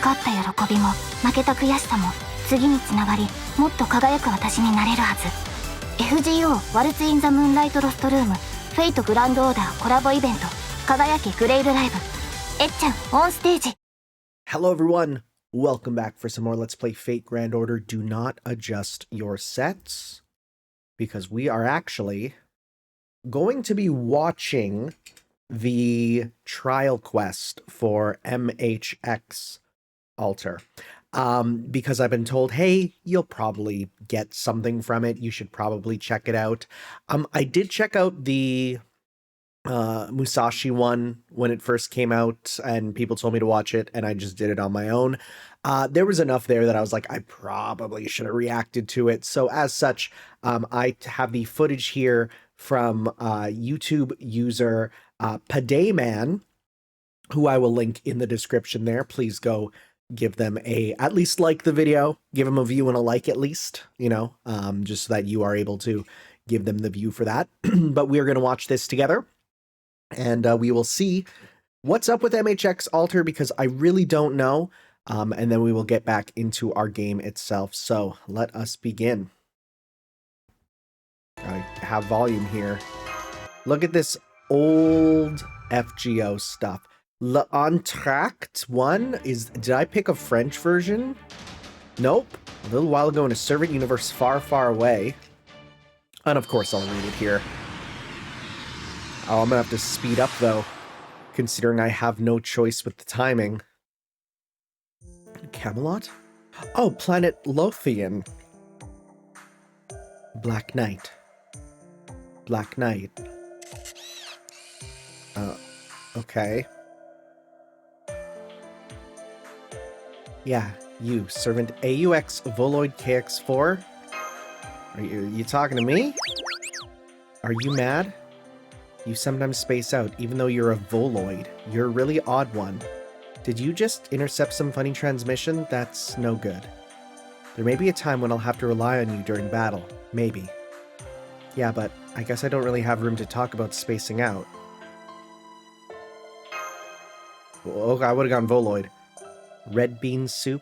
勝った喜びも負けた悔しさも次につながり、もっと輝く私になれるはず。 FGO ワルツ・イン・ザ・ムーンライト・ロストルームフェイト・グランド・オーダーコラボイベント輝きグレイルライブえっちゃんオンステージ。 Hello everyone, welcome back for some more Let's Play Fate Grand Order. Do not adjust your sets, because we are actually going to be watching the trial quest for MHX Altar. Because I've been told, hey, you'll probably get something from it. You should probably check it out. I did check out the Musashi one when it first came out, and people told me to watch it, and I just did it on my own. There was enough there that I was like, I probably should have reacted to it. So as such, I have the footage here from YouTube user Padayman, who I will link in the description there. Please go give them at least like the video, give them a view and a like at least, you know, just so that you are able to give them the view for that. But we're going to watch this together, and we will see what's up with MHX Altar, because I really don't know. And then we will get back into our game itself. So let us begin. I have volume here. Look at this old FGO stuff. L'Entracte 1 is... Did I pick a French version? Nope. A little while ago in a servant universe far, far away. And of course I'll read it here. Oh, I'm gonna have to speed up though, considering I have no choice with the timing. Camelot? Oh, planet Lothian. Black Knight. Black Knight. Okay. Yeah, you, Servant AUX Voloid KX4? Are you talking to me? Are you mad? You sometimes space out, even though you're a Voloid. You're a really odd one. Did you just intercept some funny transmission? That's no good. There may be a time when I'll have to rely on you during battle. Maybe. Yeah, but I guess I don't really have room to talk about spacing out. Oh, I would've gone Voloid. Red bean soup?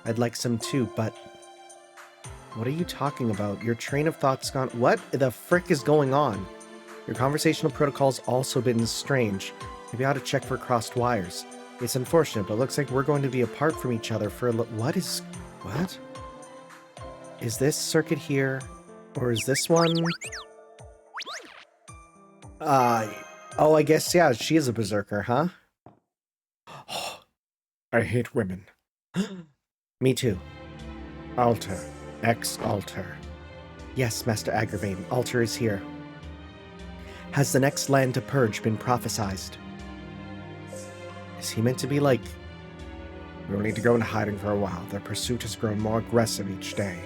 I'd like some too, but... What are you talking about? Your train of thought's gone... What the frick is going on? Your conversational protocol's also been strange. Maybe I ought to check for crossed wires. It's unfortunate, but it looks like we're going to be apart from each other for a What? Is this circuit here? Or is this one? Oh, I guess, yeah, she is a berserker, huh? I hate women. Me too. Altar. Ex-Altar. Yes, Master Aggravating. Altar is here. Has the next land to purge been prophesized? Is he meant to be like... We will need to go into hiding for a while. Their pursuit has grown more aggressive each day.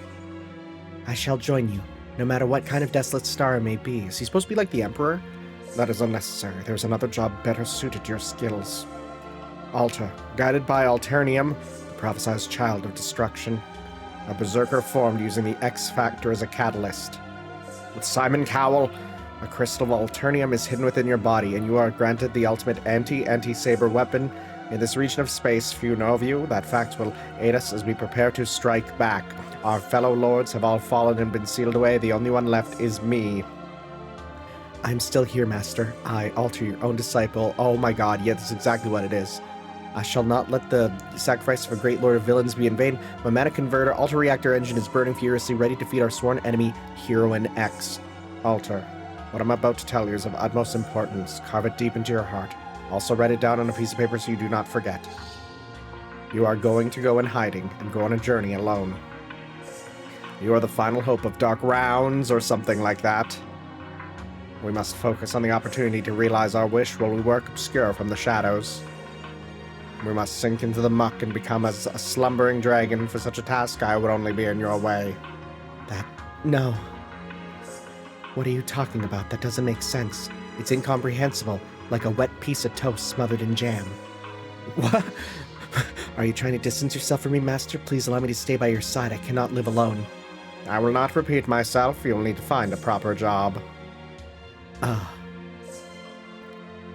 I shall join you, no matter what kind of desolate star it may be. Is he supposed to be like the Emperor? That is unnecessary. There's another job better suited to your skills. Altar, guided by Alternium, the prophesized child of destruction. A berserker formed using the X-Factor as a catalyst. With Simon Cowell, a crystal of Alternium is hidden within your body, and you are granted the ultimate anti-saber weapon. In this region of space, few know of you. That fact will aid us as we prepare to strike back. Our fellow lords have all fallen and been sealed away. The only one left is me. I'm still here, Master. I, Altar, your own disciple. Oh my god, yeah, that's exactly what it is. I shall not let the sacrifice of a great lord of villains be in vain. My mana converter, Altar Reactor engine is burning furiously, ready to defeat our sworn enemy, Heroine X. Altar, what I'm about to tell you is of utmost importance. Carve it deep into your heart. Also write it down on a piece of paper so you do not forget. You are going to go in hiding and go on a journey alone. You are the final hope of Dark Rounds or something like that. We must focus on the opportunity to realize our wish while we work obscure from the shadows. We must sink into the muck and become as a slumbering dragon. For such a task, I would only be in your way. No. What are you talking about? That doesn't make sense. It's incomprehensible, like a wet piece of toast smothered in jam. What? Are you trying to distance yourself from me, Master? Please allow me to stay by your side. I cannot live alone. I will not repeat myself. You'll need to find a proper job.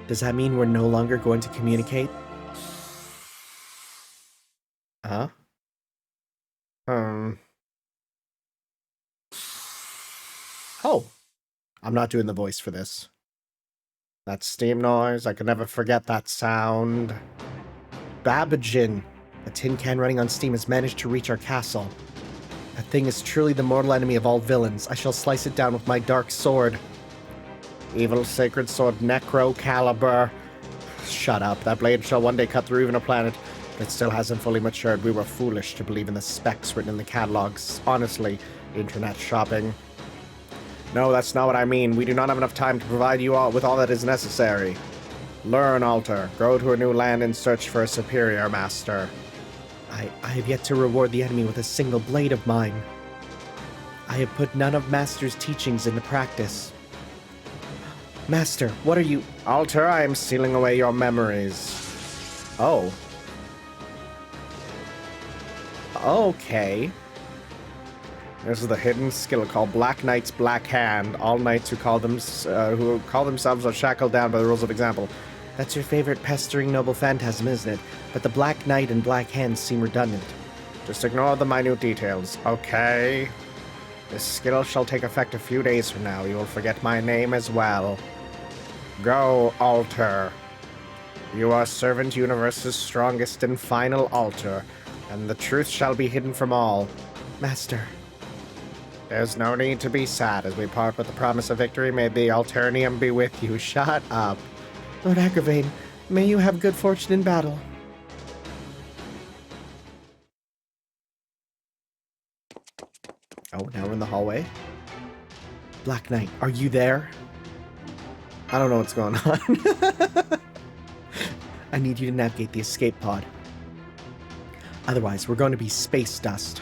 Does that mean we're no longer going to communicate? Huh? Oh. I'm not doing the voice for this. That steam noise, I can never forget that sound. Babbagin, a tin can running on steam, has managed to reach our castle. That thing is truly the mortal enemy of all villains. I shall slice it down with my dark sword. Evil sacred sword Necro Caliber. Shut up. That blade shall one day cut through even a planet. But it still hasn't fully matured. We were foolish to believe in the specs written in the catalogs. Honestly, internet shopping. No, that's not what I mean. We do not have enough time to provide you all with all that is necessary. Learn, Alter. Go to a new land and search for a superior master. I have yet to reward the enemy with a single blade of mine. I have put none of Master's teachings into practice. Master, what are you... Alter, I am sealing away your memories. Oh. Okay. This is the hidden skill called Black Knight's Black Hand. All knights who call themselves are shackled down by the rules of example. That's your favorite pestering noble phantasm, isn't it? But the Black Knight and Black Hand seem redundant. Just ignore the minute details, okay? This skill shall take effect a few days from now. You will forget my name as well. Go, Alter. You are Servant Universe's strongest and final Alter, and the truth shall be hidden from all. Master. There's no need to be sad as we part with the promise of victory. May the Alternium be with you. Shut up. Lord Agravain, may you have good fortune in battle. Oh, now we're in the hallway. Black Knight, are you there? I don't know what's going on. I need you to navigate the escape pod. Otherwise, we're going to be space dust.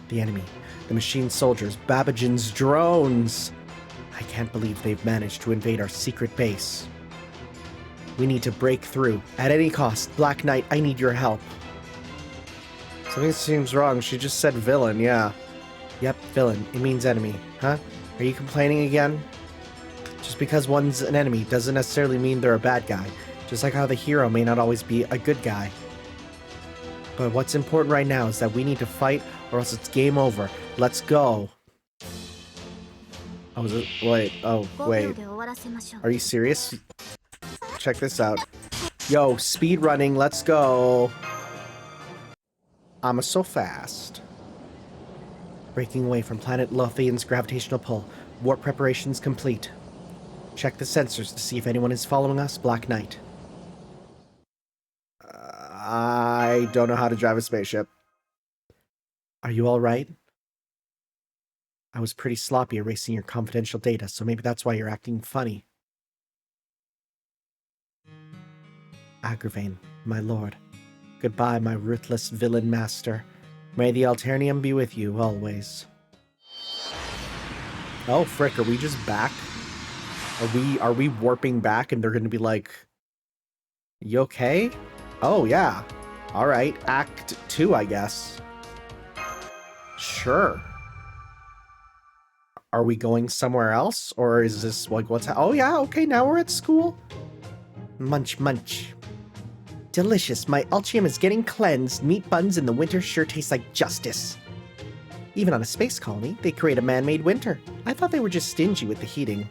The enemy, the machine soldiers, Babbagin's drones. I can't believe they've managed to invade our secret base. We need to break through. At any cost, Black Knight, I need your help. Something seems wrong. She just said villain, yeah. Yep, villain. It means enemy. Huh? Are you complaining again? Just because one's an enemy doesn't necessarily mean they're a bad guy. Just like how the hero may not always be a good guy. But what's important right now is that we need to fight or else it's game over. Let's go. Oh, is it? Wait. Oh, wait. Are you serious? Check this out. Yo, speed running. Let's go. I'm so fast. Breaking away from planet Lothian's gravitational pull. Warp preparations complete. Check the sensors to see if anyone is following us. Black Knight. I don't know how to drive a spaceship. Are you alright? I was pretty sloppy erasing your confidential data, so maybe that's why you're acting funny. Agravain, my lord. Goodbye, my ruthless villain master. May the Alternium be with you always. Oh, frick, are we just back? Are we warping back and they're gonna be like... You okay? Oh, yeah. Alright, Act 2, I guess. Sure. Are we going somewhere else? Or is this, like, what's... Oh, yeah, okay, now we're at school. Munch, munch. Delicious. My Ultium is getting cleansed. Meat buns in the winter sure taste like justice. Even on a space colony, they create a man-made winter. I thought they were just stingy with the heating.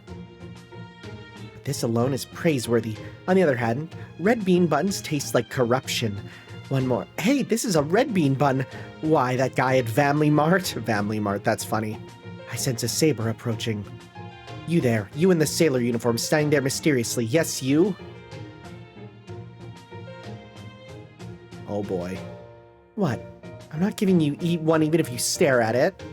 But this alone is praiseworthy. On the other hand, red bean buns taste like corruption. One more. Hey, this is a red bean bun. Why, that guy at Family Mart? Family Mart, that's funny. I sense a saber approaching. You there, you in the sailor uniform, standing there mysteriously. Yes, you? Oh boy. What? I'm not giving you one even if you stare at it.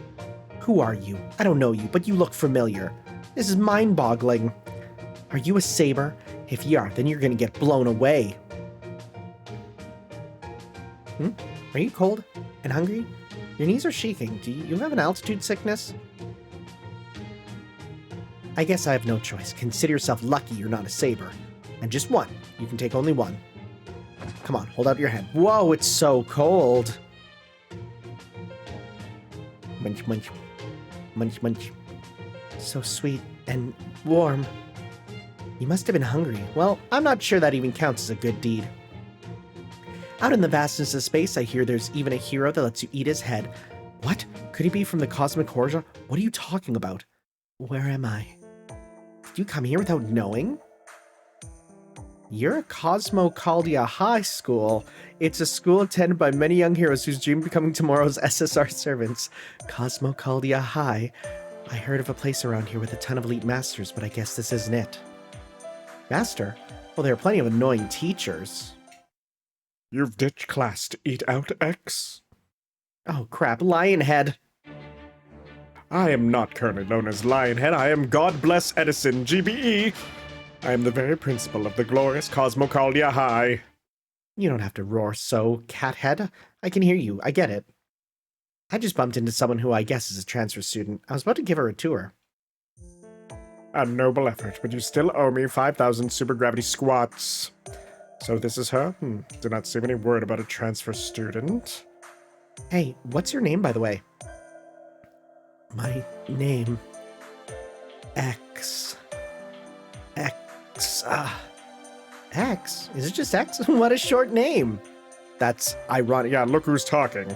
Who are you? I don't know you, but you look familiar. This is mind-boggling. Are you a saber? If you are, then you're gonna get blown away. Are you cold and hungry? Your knees are shaking. Do you have an altitude sickness? I guess I have no choice. Consider yourself lucky you're not a saber. And just one. You can take only one. Come on, hold out your hand. Whoa, it's so cold. Munch, munch. Munch, munch. So sweet and warm. You must have been hungry. Well, I'm not sure that even counts as a good deed. Out in the vastness of space, I hear there's even a hero that lets you eat his head. What? Could he be from the Cosmic Horror? What are you talking about? Where am I? Did you come here without knowing? You're at Cosmocaldia High School. It's a school attended by many young heroes whose dream of becoming tomorrow's SSR servants. Cosmocaldia High. I heard of a place around here with a ton of elite masters, but I guess this isn't it. Master? Well, there are plenty of annoying teachers. You've ditched class to eat out, X? Oh crap, Lionhead. I am not currently known as Lionhead. I am God Bless Edison, GBE. I am the very principal of the glorious Cosmocaldia High. You don't have to roar so, Cathead. I can hear you, I get it. I just bumped into someone who I guess is a transfer student. I was about to give her a tour. A noble effort, but you still owe me 5,000 supergravity squats. So this is her? Did not seem any word about a transfer student. Hey, what's your name, by the way? My name... X. X? Is it just X? What a short name! That's ironic. Yeah, look who's talking.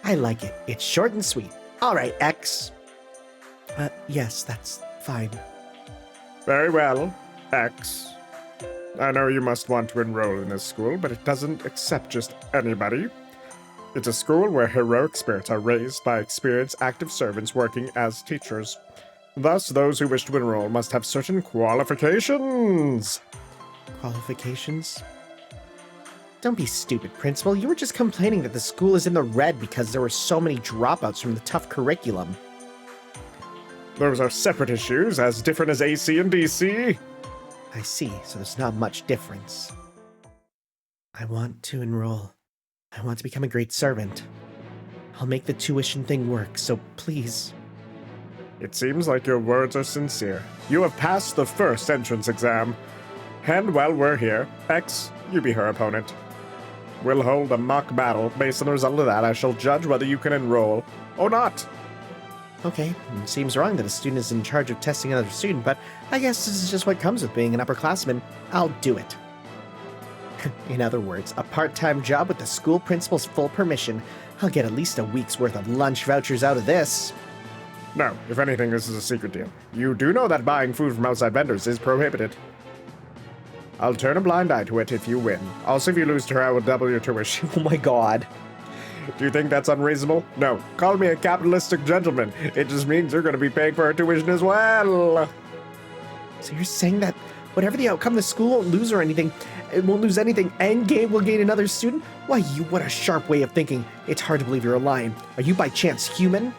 I like it. It's short and sweet. Alright, X. Yes, that's fine. Very well, X. I know you must want to enroll in this school, but it doesn't accept just anybody. It's a school where heroic spirits are raised by experienced active servants working as teachers. Thus, those who wish to enroll must have certain qualifications. Qualifications? Don't be stupid, Principal. You were just complaining that the school is in the red because there were so many dropouts from the tough curriculum. Those are separate issues, as different as AC and DC. I see, so there's not much difference. I want to enroll. I want to become a great servant. I'll make the tuition thing work, so please. It seems like your words are sincere. You have passed the first entrance exam. And while we're here, X, you be her opponent. We'll hold a mock battle. Based on the result of that, I shall judge whether you can enroll or not. Okay, it seems wrong that a student is in charge of testing another student, but I guess this is just what comes with being an upperclassman. I'll do it. In other words, a part-time job with the school principal's full permission. I'll get at least a week's worth of lunch vouchers out of this. No, if anything, this is a secret deal. You do know that buying food from outside vendors is prohibited. I'll turn a blind eye to it if you win. Also, if you lose to her, I will double your tuition. Oh my god. Do you think that's unreasonable? No. Call me a capitalistic gentleman. It just means you're going to be paying for her tuition as well. So you're saying that whatever the outcome, the school won't lose or anything, it won't lose anything, and will gain another student? Why, what a sharp way of thinking. It's hard to believe you're lying. Are you by chance human?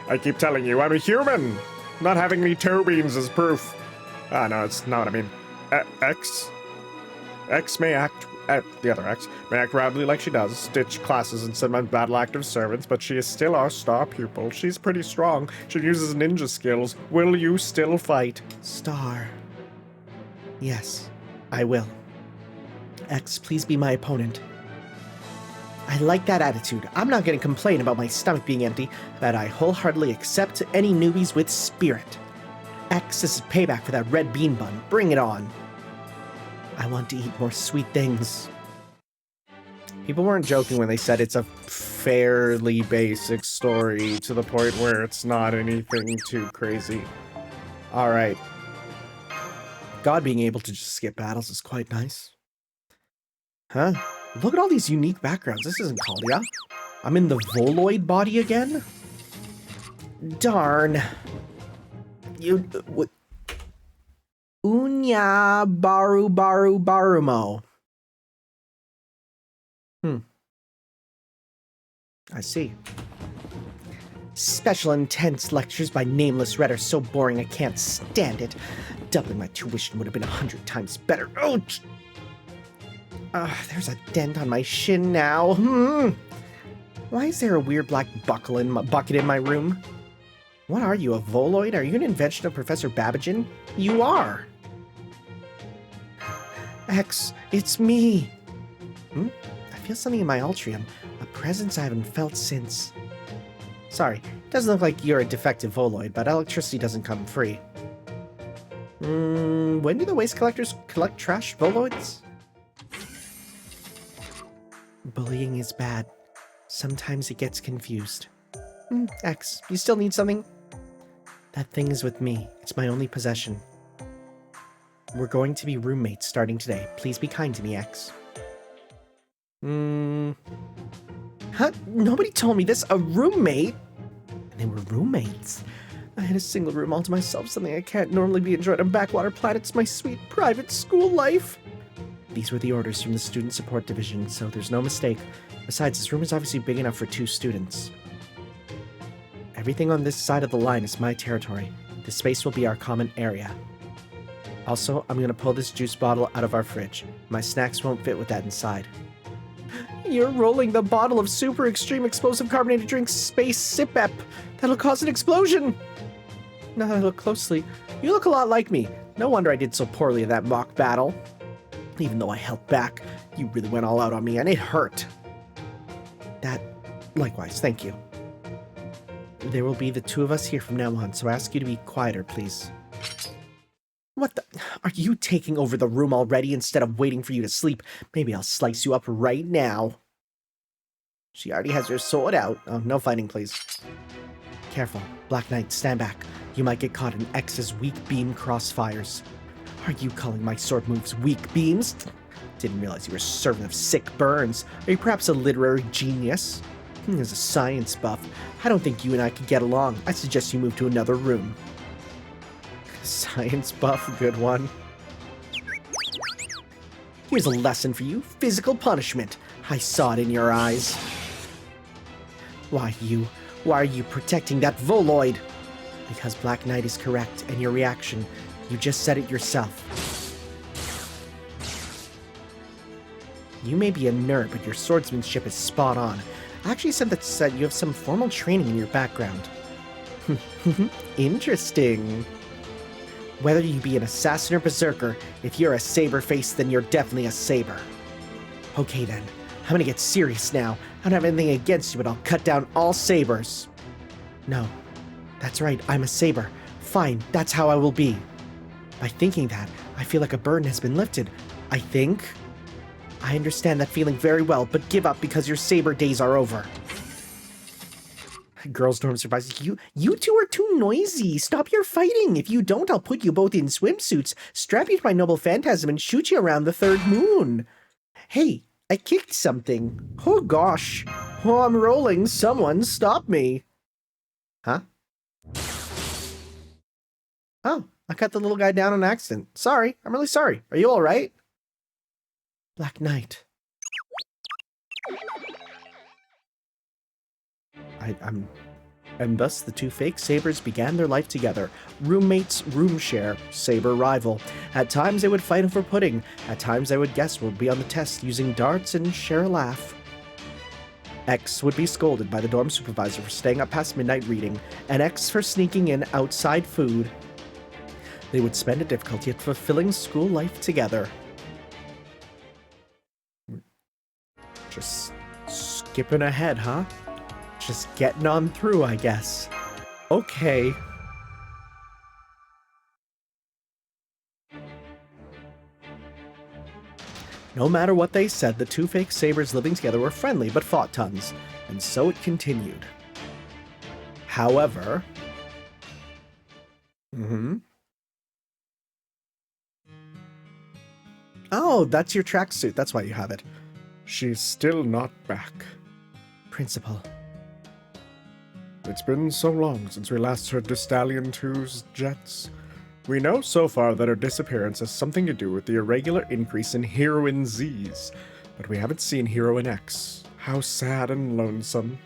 I keep telling you, I'm a human. Not having any toe beans is proof. Ah, no, it's not what I mean. X may act... the other X may act proudly like she does, ditch classes and send my battle active servants, but she is still our star pupil. She's pretty strong. She uses ninja skills. Will you still fight? Star. Yes, I will. X, please be my opponent. I like that attitude. I'm not going to complain about my stomach being empty, but I wholeheartedly accept any newbies with spirit. X, this is payback for that red bean bun. Bring it on. I want to eat more sweet things. People weren't joking when they said it's a fairly basic story to the point where it's not anything too crazy. Alright. God being able to just skip battles is quite nice. Huh? Look at all these unique backgrounds. This isn't Caldia. I'm in the Voloid body again? Darn. What? Unya Barumo. I see. Special intense lectures by nameless red are so boring I can't stand it. Doubling my tuition would have been 100 times better. Ouch! There's a dent on my shin now. Why is there a weird black bucket in my room? What are you, a Voloid? Are you an invention of Professor Babbagin? You are! X, it's me! I feel something in my ultrium. A presence I haven't felt since. Sorry, doesn't look like you're a defective Voloid, but electricity doesn't come free. When do the waste collectors collect trash Voloids? Bullying is bad. Sometimes it gets confused. X, you still need something? That thing is with me. It's my only possession. We're going to be roommates starting today. Please be kind to me, X. Huh? Nobody told me this. A roommate? And they were roommates. I had a single room all to myself, something I can't normally be enjoyed on backwater planets, my sweet private school life. These were the orders from the Student Support Division, so there's no mistake. Besides, this room is obviously big enough for 2 students. Everything on this side of the line is my territory. This space will be our common area. Also, I'm gonna pull this juice bottle out of our fridge. My snacks won't fit with that inside. You're rolling the bottle of super extreme explosive carbonated drink Space Sip-Ep. That'll cause an explosion! Now that I look closely, you look a lot like me. No wonder I did so poorly in that mock battle. Even though I held back, you really went all out on me, and it hurt. Likewise, thank you. There will be the 2 of us here from now on, so I ask you to be quieter, please. What the? Are you taking over the room already instead of waiting for you to sleep? Maybe I'll slice you up right now. She already has her sword out. Oh, no fighting, please. Careful. Black Knight, stand back. You might get caught in X's weak beam crossfires. Are you calling my sword moves weak beams? Didn't realize you were serving of sick burns. Are you perhaps a literary genius? As a science buff, I don't think you and I could get along. I suggest you move to another room. Science buff, good one. Here's a lesson for you. Physical punishment. I saw it in your eyes. Why are you protecting that Voloid? Because Black Knight is correct, and your reaction, you just said it yourself. You may be a nerd, but your swordsmanship is spot on. I actually said that you have some formal training in your background. Interesting. Whether you be an assassin or berserker, if you're a saber face, then you're definitely a saber. Okay then, I'm gonna get serious now. I don't have anything against you, but I'll cut down all sabers. No, that's right, I'm a saber. Fine, that's how I will be. By thinking that, I feel like a burden has been lifted. I think. I understand that feeling very well, but give up because your saber days are over. Girls Dorm surprises. You 2 are too noisy. Stop your fighting. If you don't, I'll put you both in swimsuits, strap you to my noble phantasm, and shoot you around the 3rd moon. Hey, I kicked something. Oh gosh. Oh, I'm rolling. Someone stop me. Huh? Oh, I cut the little guy down on accident. Sorry. I'm really sorry. Are you alright? Black Knight. And thus the 2 fake sabers began their life together. Roommates, room share, saber rival. At times they would fight over pudding. At times they would guess what would be on the test using darts and share a laugh. X would be scolded by the dorm supervisor for staying up past midnight reading, and X for sneaking in outside food. They would spend a difficulty at fulfilling school life together. Just skipping ahead, huh? Just getting on through, I guess. Okay. No matter what they said, the 2 fake sabers living together were friendly but fought tons, and so it continued. However... Oh, that's your tracksuit. That's why you have it. She's still not back. Principal. It's been so long since we last heard Stallion 2's jets. We know so far that her disappearance has something to do with the irregular increase in Heroine Z's, but we haven't seen Heroine X. How sad and lonesome.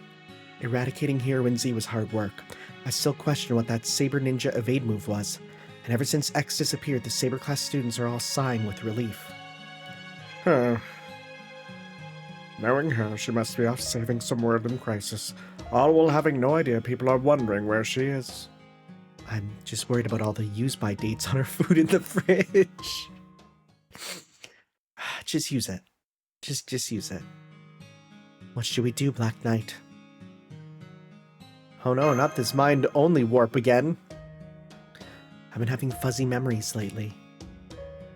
Eradicating Heroine Z was hard work. I still question what that Saber Ninja evade move was, and ever since X disappeared, the Saber class students are all sighing with relief. Huh. Knowing her, she must be off saving some world in crisis, all while having no idea people are wondering where she is. I'm just worried about all the use-by dates on her food in the fridge. Just use it. Just use it. What should we do, Black Knight? Oh no, not this mind-only warp again. I've been having fuzzy memories lately.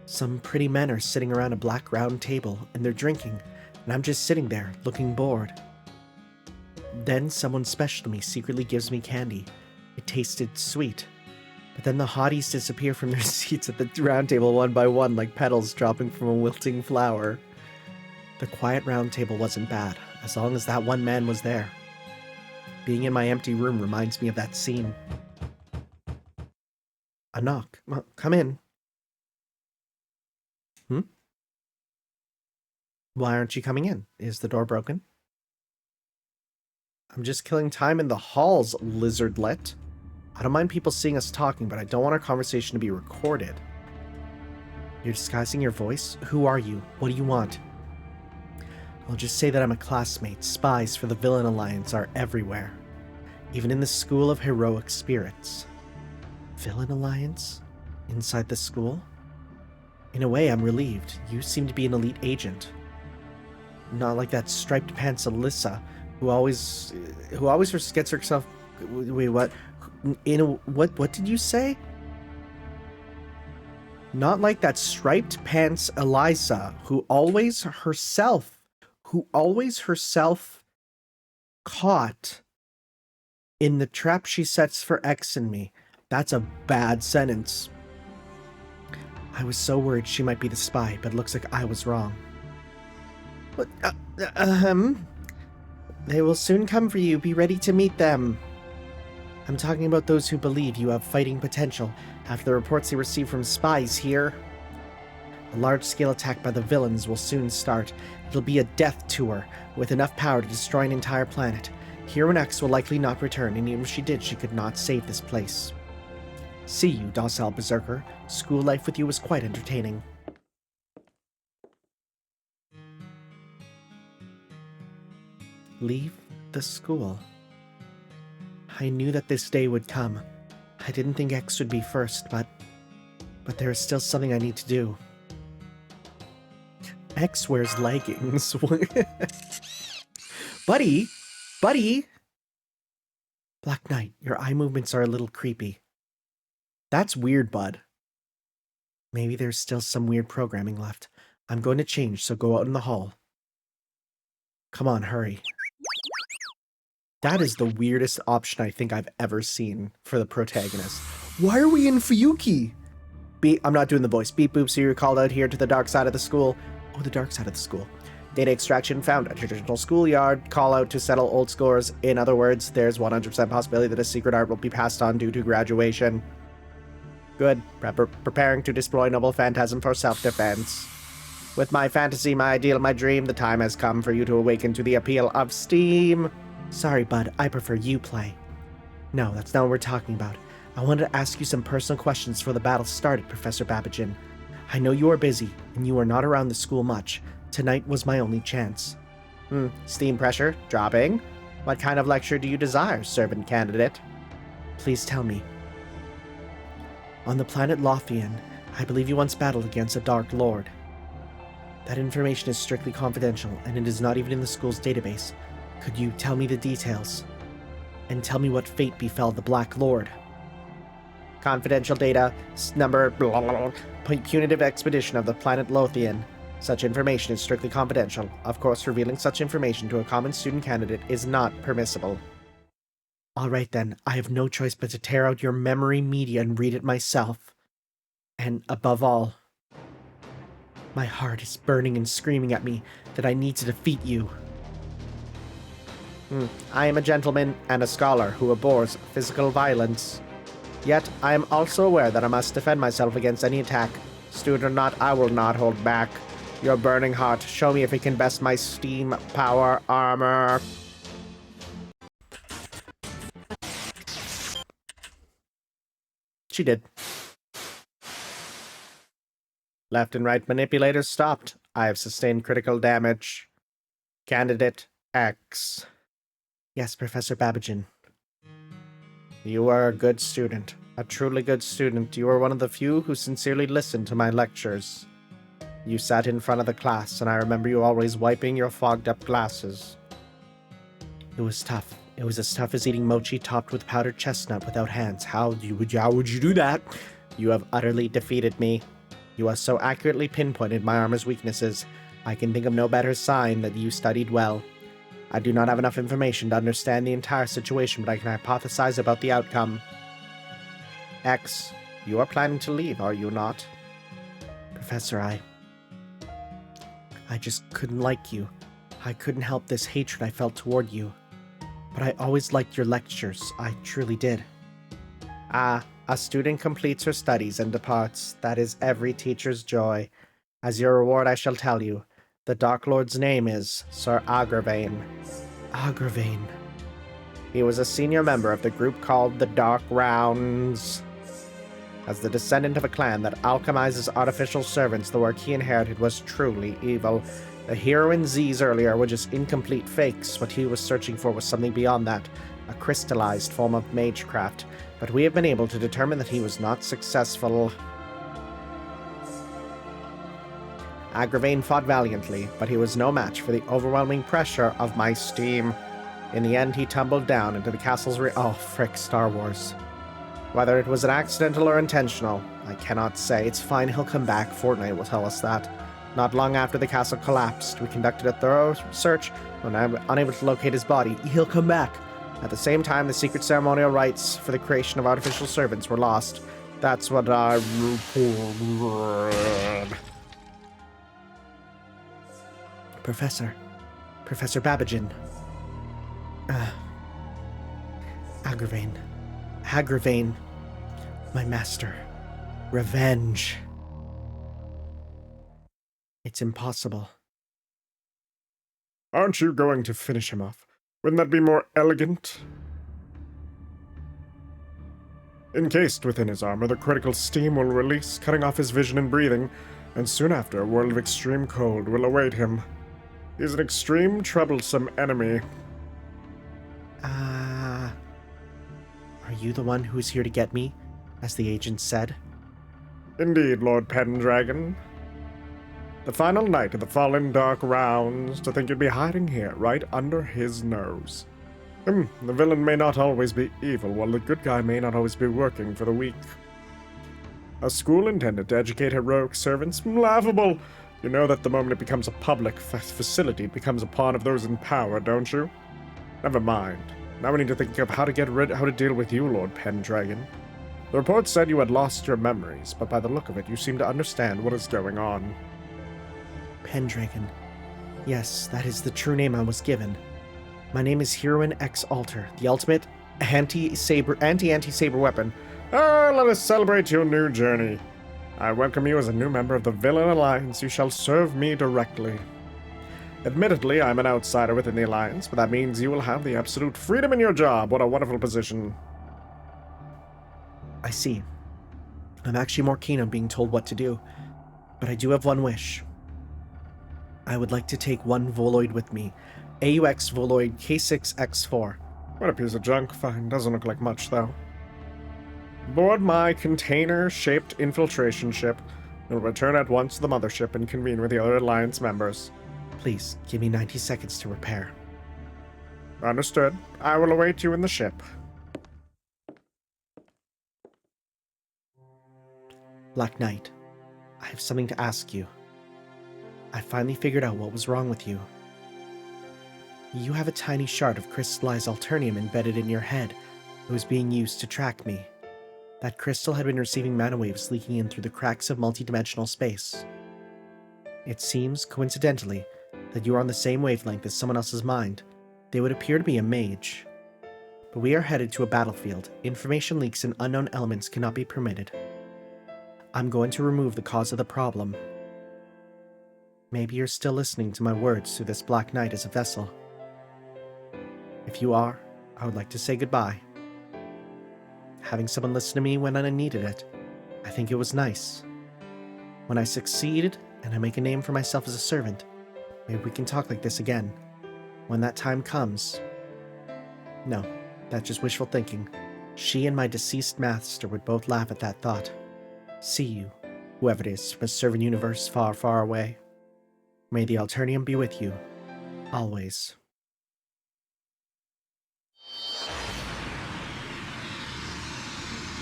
Some pretty men are sitting around a black round table, and they're drinking, and and I'm just sitting there, looking bored. Then someone special to me secretly gives me candy. It tasted sweet. But then the hotties disappear from their seats at the round table one by one like petals dropping from a wilting flower. The quiet round table wasn't bad, as long as that one man was there. Being in my empty room reminds me of that scene. A knock. Come in. Why aren't you coming in? Is the door broken? I'm just killing time in the halls, lizardlet. I don't mind people seeing us talking, but I don't want our conversation to be recorded. You're disguising your voice? Who are you? What do you want? I'll just say that I'm a classmate. Spies for the Villain Alliance are everywhere. Even in the School of Heroic Spirits. Villain Alliance? Inside the school? In a way, I'm relieved. You seem to be an elite agent. Not like that striped pants Alyssa, who always gets herself... Wait, what? What did you say? Not like that striped pants Eliza, who always herself caught in the trap she sets for X and me. That's a bad sentence. I was so worried she might be the spy, but it looks like I was wrong. What? They will soon come for you. Be ready to meet them. I'm talking about those who believe you have fighting potential after the reports they receive from spies here. A large-scale attack by the villains will soon start. It'll be a death tour with enough power to destroy an entire planet. Heroine X will likely not return, and even if she did, she could not save this place. See you, docile berserker. School life with you was quite entertaining. Leave the school. I knew that this day would come. I didn't think X would be first, but there is still something I need to do. X wears leggings. Buddy! Black Knight, your eye movements are a little creepy. That's weird, bud. Maybe there's still some weird programming left. I'm going to change, so go out in the hall. Come on, hurry. That is the weirdest option I think I've ever seen for the protagonist. Why are we in Fuyuki? I'm not doing the voice. Beep boop, so you're called out here to the dark side of the school. Oh, the dark side of the school. Data extraction found at traditional schoolyard. Call out to settle old scores. In other words, there's 100% possibility that a secret art will be passed on due to graduation. Good. Preparing to deploy noble phantasm for self-defense. With my fantasy, my ideal, my dream, the time has come for you to awaken to the appeal of steam. Sorry, bud. I prefer you play. No, that's not what we're talking about. I wanted to ask you some personal questions before the battle started, Professor Babbagin. I know you are busy, and you are not around the school much. Tonight was my only chance. Steam pressure dropping. What kind of lecture do you desire, servant candidate? Please tell me. On the planet Lothian, I believe you once battled against a Dark Lord. That information is strictly confidential, and it is not even in the school's database. Could you tell me the details? And tell me what fate befell the Black Lord? Confidential data, number, blah, blah, blah, punitive expedition of the planet Lothian. Such information is strictly confidential. Of course, revealing such information to a common student candidate is not permissible. Alright then, I have no choice but to tear out your memory media and read it myself. And above all, my heart is burning and screaming at me that I need to defeat you. I am a gentleman and a scholar who abhors physical violence. Yet, I am also aware that I must defend myself against any attack. Student or not, I will not hold back. Your burning heart, show me if it can best my steam power armor. She did. Left and right manipulators stopped. I have sustained critical damage. Candidate X. Yes, Professor Babbagin. You are a good student. A truly good student. You are one of the few who sincerely listened to my lectures. You sat in front of the class, and I remember you always wiping your fogged-up glasses. It was tough. It was as tough as eating mochi topped with powdered chestnut without hands. How would you do that? You have utterly defeated me. You have so accurately pinpointed my armor's weaknesses. I can think of no better sign that you studied well. I do not have enough information to understand the entire situation, but I can hypothesize about the outcome. X, you are planning to leave, are you not? Professor, I just couldn't like you. I couldn't help this hatred I felt toward you. But I always liked your lectures, I truly did. A student completes her studies and departs. That is every teacher's joy. As your reward, I shall tell you. The Dark Lord's name is Sir Agravain. Agravain. He was a senior member of the group called the Dark Rounds. As the descendant of a clan that alchemizes artificial servants, the work he inherited was truly evil. The hero Z's earlier were just incomplete fakes. What he was searching for was something beyond that, a crystallized form of magecraft. But we have been able to determine that he was not successful. Agravain fought valiantly, but he was no match for the overwhelming pressure of my steam. In the end, he tumbled down into the castle's oh, frick, Star Wars. Whether it was an accidental or intentional, I cannot say. It's fine, he'll come back. Fortnite will tell us that. Not long after the castle collapsed, we conducted a thorough search. When I'm unable to locate his body, he'll come back. At the same time, the secret ceremonial rites for the creation of artificial servants were lost. That's what I reported. Professor Babbagin. Agravain. My master. Revenge. It's impossible. Aren't you going to finish him off? Wouldn't that be more elegant? Encased within his armor, the critical steam will release, cutting off his vision and breathing, and soon after, a world of extreme cold will await him. He's an extreme, troublesome enemy. Are you the one who's here to get me, as the agent said? Indeed, Lord Pendragon. The final night of the Fallen Dark Rounds, to think you'd be hiding here, right under his nose. The villain may not always be evil, while the good guy may not always be working for the weak. A school intended to educate heroic servants? Laughable! You know that the moment it becomes a public facility, it becomes a pawn of those in power, don't you? Never mind. Now we need to think of how to deal with you, Lord Pendragon. The report said you had lost your memories, but by the look of it, you seem to understand what is going on. Pendragon. Yes, that is the true name I was given. My name is Heroine X Alter, the ultimate anti-saber weapon. Let us celebrate your new journey. I welcome you as a new member of the Villain Alliance. You shall serve me directly. Admittedly, I'm an outsider within the Alliance, but that means you will have the absolute freedom in your job. What a wonderful position. I see. I'm actually more keen on being told what to do, but I do have one wish. I would like to take one Voloid with me. AUX Voloid K6X4. What a piece of junk. Fine, doesn't look like much, though. Board my container-shaped infiltration ship. We'll return at once to the mothership and convene with the other Alliance members. Please, give me 90 seconds to repair. Understood. I will await you in the ship. Black Knight, I have something to ask you. I finally figured out what was wrong with you. You have a tiny shard of crystallized alternium embedded in your head that was being used to track me. That crystal had been receiving mana waves leaking in through the cracks of multidimensional space. It seems, coincidentally, that you are on the same wavelength as someone else's mind. They would appear to be a mage. But we are headed to a battlefield. Information leaks and unknown elements cannot be permitted. I'm going to remove the cause of the problem. Maybe you're still listening to my words through this Black Knight as a vessel. If you are, I would like to say goodbye. Having someone listen to me when I needed it, I think it was nice. When I succeeded and I make a name for myself as a servant, maybe we can talk like this again. When that time comes. No, that's just wishful thinking. She and my deceased master would both laugh at that thought. See you, whoever it is, from a servant universe far, far away. May the Alternium be with you, always.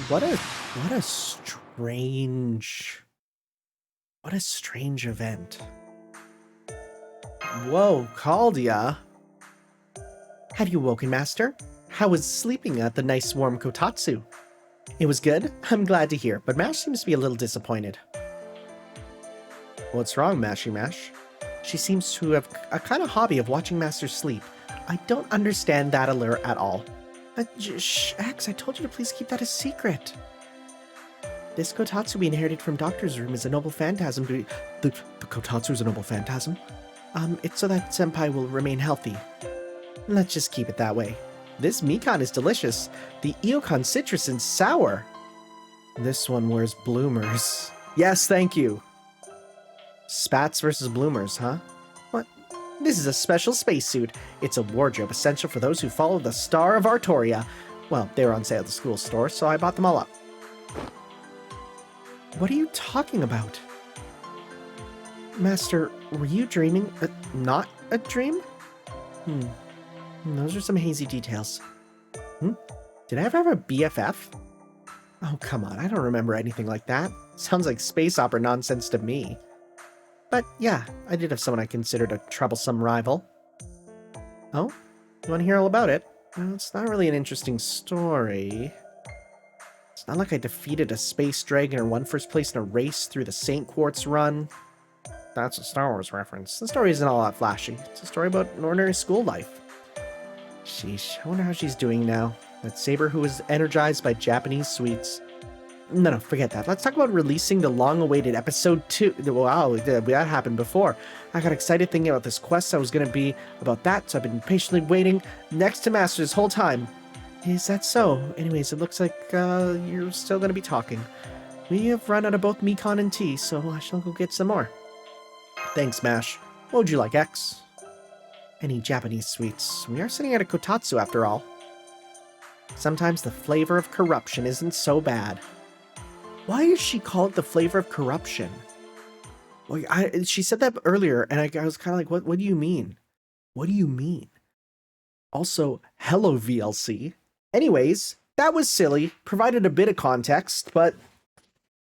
What a strange event. Whoa, called ya? Have you woken, Master? How was sleeping at the nice warm kotatsu? It was good? I'm glad to hear, but Mash seems to be a little disappointed. What's wrong, Mashy Mash? She seems to have a kind of hobby of watching Master sleep. I don't understand that allure at all. Shh, X, I told you to please keep that a secret. This kotatsu we inherited from Doctor's room is a noble phantasm. The kotatsu is a noble phantasm? It's so that Senpai will remain healthy. Let's just keep it that way. This Mikan is delicious. The Eokon citrus and sour. This one wears bloomers. Yes, thank you. Spats versus bloomers, huh? What? This is a special spacesuit. It's a wardrobe essential for those who follow the Star of Artoria. Well, they were on sale at the school store, so I bought them all up. What are you talking about? Master, were you dreaming? Not a dream? Those are some hazy details. Did I ever have a BFF? Oh, come on, I don't remember anything like that. Sounds like space opera nonsense to me. But yeah, I did have someone I considered a troublesome rival. Oh? You want to hear all about it? Well, it's not really an interesting story. It's not like I defeated a space dragon or won first place in a race through the St. Quartz run. That's a Star Wars reference. The story isn't all that flashy. It's a story about an ordinary school life. Sheesh, I wonder how she's doing now. That Saber who was energized by Japanese sweets. No, forget that. Let's talk about releasing the long-awaited episode 2. Wow, that happened before. I got excited thinking about this quest. I was going to be about that, so I've been patiently waiting next to Master this whole time. Is that so? Anyways, it looks like you're still going to be talking. We have run out of both Mikan and tea, so I shall go get some more. Thanks, Mash. What would you like, X? Any Japanese sweets. We are sitting at a kotatsu after all. Sometimes the flavor of corruption isn't so bad. Why is she called the flavor of corruption? Well, she said that earlier, and I was kind of like, what do you mean? What do you mean? Also, hello, VLC. Anyways, that was silly, provided a bit of context, but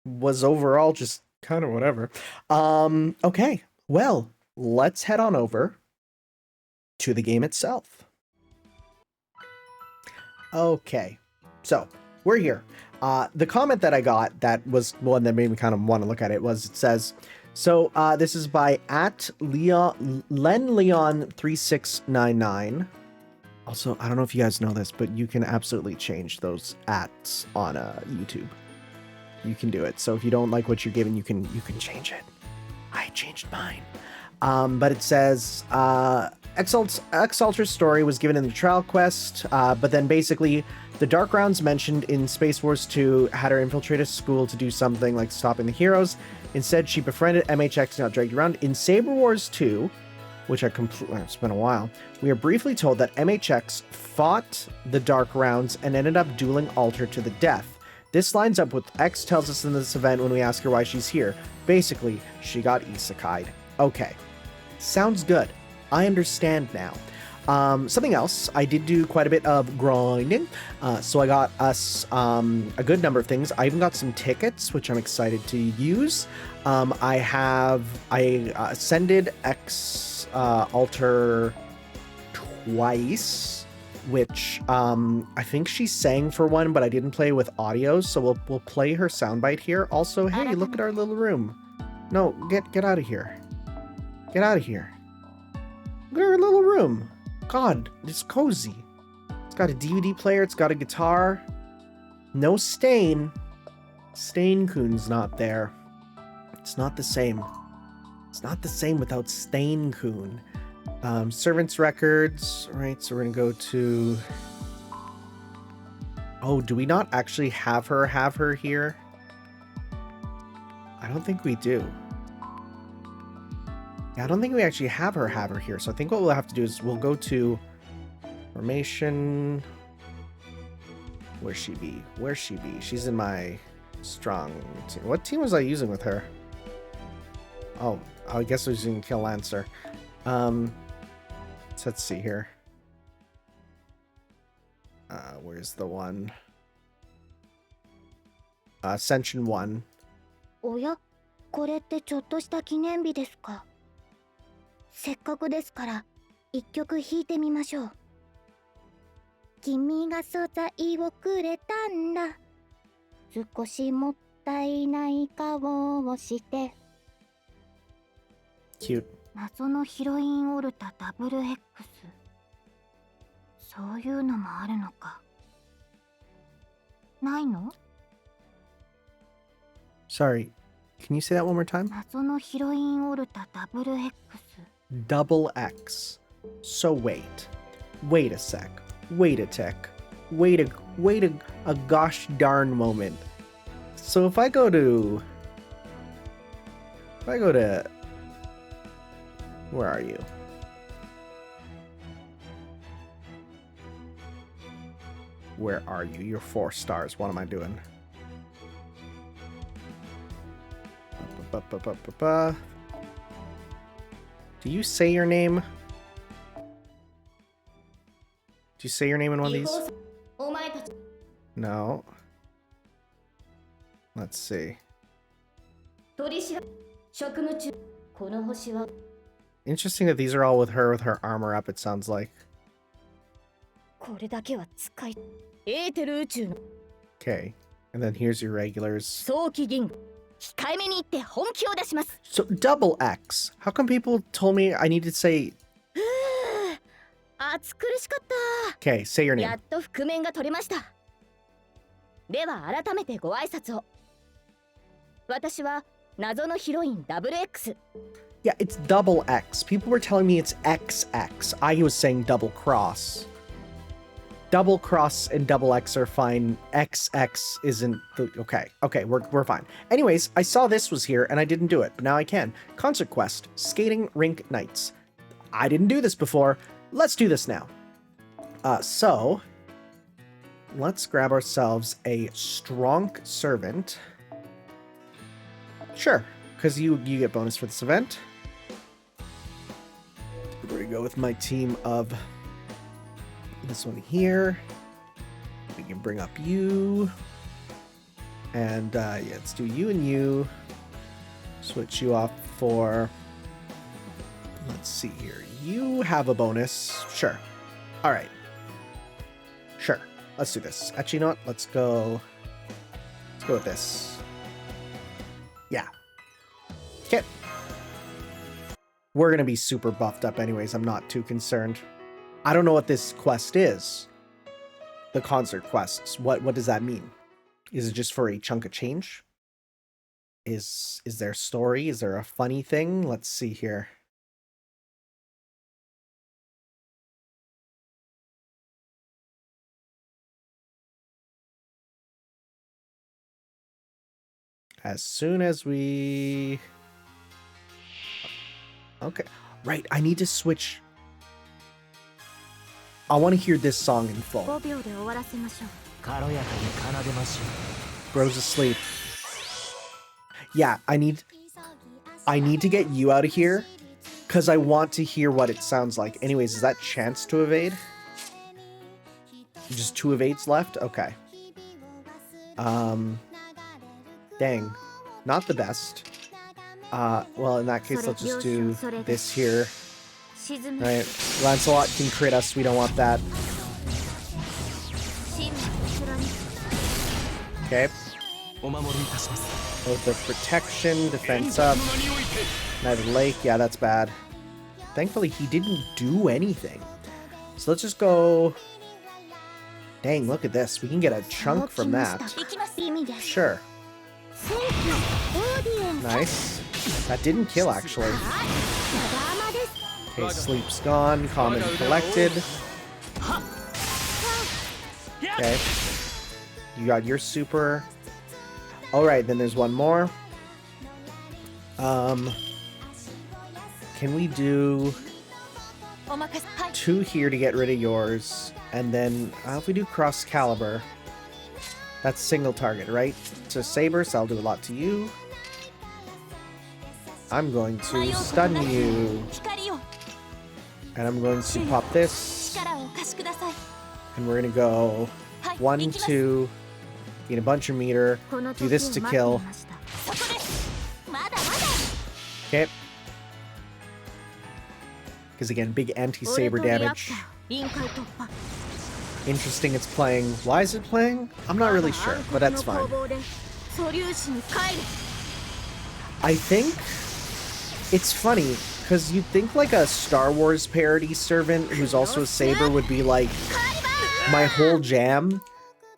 was overall just kind of whatever. Okay, well, let's head on over to the game itself. Okay, so we're here. The comment that I got that was one that made me kind of want to look at it was, it says, so this is by @LenLeon3699. Also, I don't know if you guys know this, but you can absolutely change those ats on YouTube. You can do it. So if you don't like what you're given, you can change it. I changed mine. But it says, X-Alter's story was given in the trial quest, but then basically the Dark Rounds mentioned in Space Wars 2 had her infiltrate a school to do something like stopping the heroes. Instead, she befriended MHX and got dragged around. In Saber Wars 2, which it's been a while, we are briefly told that MHX fought the Dark Rounds and ended up dueling Alter to the death. This lines up with X tells us in this event when we ask her why she's here. Basically, she got isekai'd. Okay. Sounds good. I understand now. Something else, I did do quite a bit of grinding, so I got us a good number of things. I even got some tickets, which I'm excited to use. I ascended X Alter twice, which I think she sang for one, but I didn't play with audio, so we'll play her soundbite here. Also, hey, look at our little room. No, get out of here. Get out of here. Look at our little room. God, it's cozy. It's got a DVD player, it's got a guitar. No Stain. Stain-kun's not there. It's not the same. It's not the same without Stain-kun. Servants records, right? So we're gonna go to... Oh, do we not actually have her here? I don't think we do. Yeah, I don't think we actually have her here. So I think what we'll have to do is we'll go to formation. Where's she be? She's in my strong team. What team was I using with her? Oh, I guess I was using Kill Lancer. So let's see here. Where's the one? Ascension 1. おや、これってちょっとした記念日ですか?せっかくですから一曲弾いてみましょう。君が素材をくれたんだ。少しもったいない顔をして。 Cute. 謎のヒロインオルタ XX。 そういうのもあるのか。ないの？ Sorry, can you say that one more time? 謎のヒロインオルタ XX。 Double X. So wait a sec, wait a tick, wait a gosh darn moment. So if I go to, where are you? Where are you? You're 4 stars. What am I doing? Ba-ba-ba-ba-ba-ba. Do you say your name? Do you say your name in one of these? No. Let's see. Interesting that these are all with her armor up, it sounds like. Okay. And then here's your regulars. So double X. How come people told me I need to say... Okay, say your name. やっと覆面が取れました。では改めてご挨拶を。私は謎のヒロイン XX。 Yeah, it's double X. People were telling me it's XX. I was saying double cross. Double cross and double X are fine. XX isn't the... Okay, we're fine. Anyways, I saw this was here and I didn't do it, but now I can. Concert Quest, Skating Rink Nights. I didn't do this before. Let's do this now. So let's grab ourselves a strong servant. Sure, because you get bonus for this event. We're gonna go with my team of this one here. We can bring up you. And yeah, let's do you and you. Switch you off for... Let's see here. You have a bonus. Sure. All right. Sure. Let's do this. Actually, you know what? Let's go with this. Yeah. Okay. We're going to be super buffed up anyways. I'm not too concerned. I don't know what this quest is. The concert quests. What does that mean? Is it just for a chunk of change? Is there a story? Is there a funny thing? Let's see here. As soon as we... Okay. Right, I need to switch... I want to hear this song in full. Bro's asleep. Yeah, I need to get you out of here because I want to hear what it sounds like. Anyways, is that chance to evade? Just 2 evades left? Okay. Dang. Not the best. Well, in that case, let's just do this here. Right. Lancelot can crit us. We don't want that. Okay. Both the protection, defense up. Knight of the Lake. Yeah, that's bad. Thankfully, he didn't do anything. So let's just go... Dang, look at this. We can get a chunk from that. Sure. Nice. That didn't kill, actually. Okay, sleep's gone. Common collected. Okay. You got your super. Alright, then there's one more. Can we do 2 here to get rid of yours? And then, if we do cross caliber, that's single target, right? So Saber, so I'll do a lot to you. I'm going to stun you. And I'm going to pop this. And we're going to go 1, 2, get a bunch of meter, do this to kill. Okay. Because again, big anti-saber damage. Interesting it's playing. Why is it playing? I'm not really sure, but that's fine. I think it's funny, because you'd think like a Star Wars parody servant who's also a saber would be like my whole jam.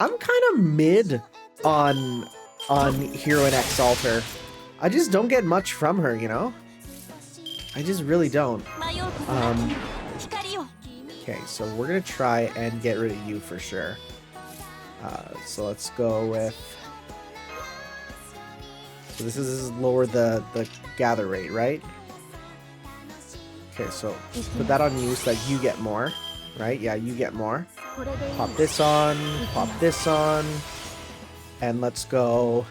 I'm kind of mid on Hero and X Alter. I just don't get much from her, you know? I just really don't. Okay, so we're gonna try and get rid of you for sure. So let's go with... So this is lower the gather rate, right? Okay, so put that on you so that you get more, right? Yeah, you get more. Pop this on, and let's go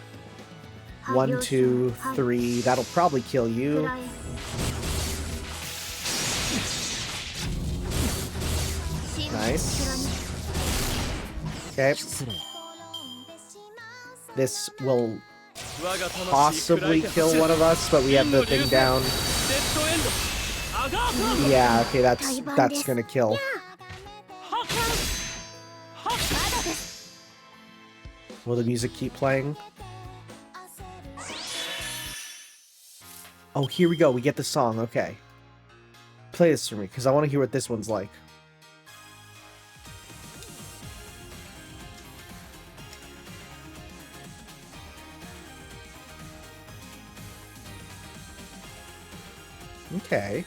1, 2, 3. That'll probably kill you. Nice. Okay. This will possibly kill one of us, but we have the thing down. Yeah, okay, that's gonna kill. Will the music keep playing? Oh, here we go. We get the song. Okay. Play this for me, because I want to hear what this one's like. Okay.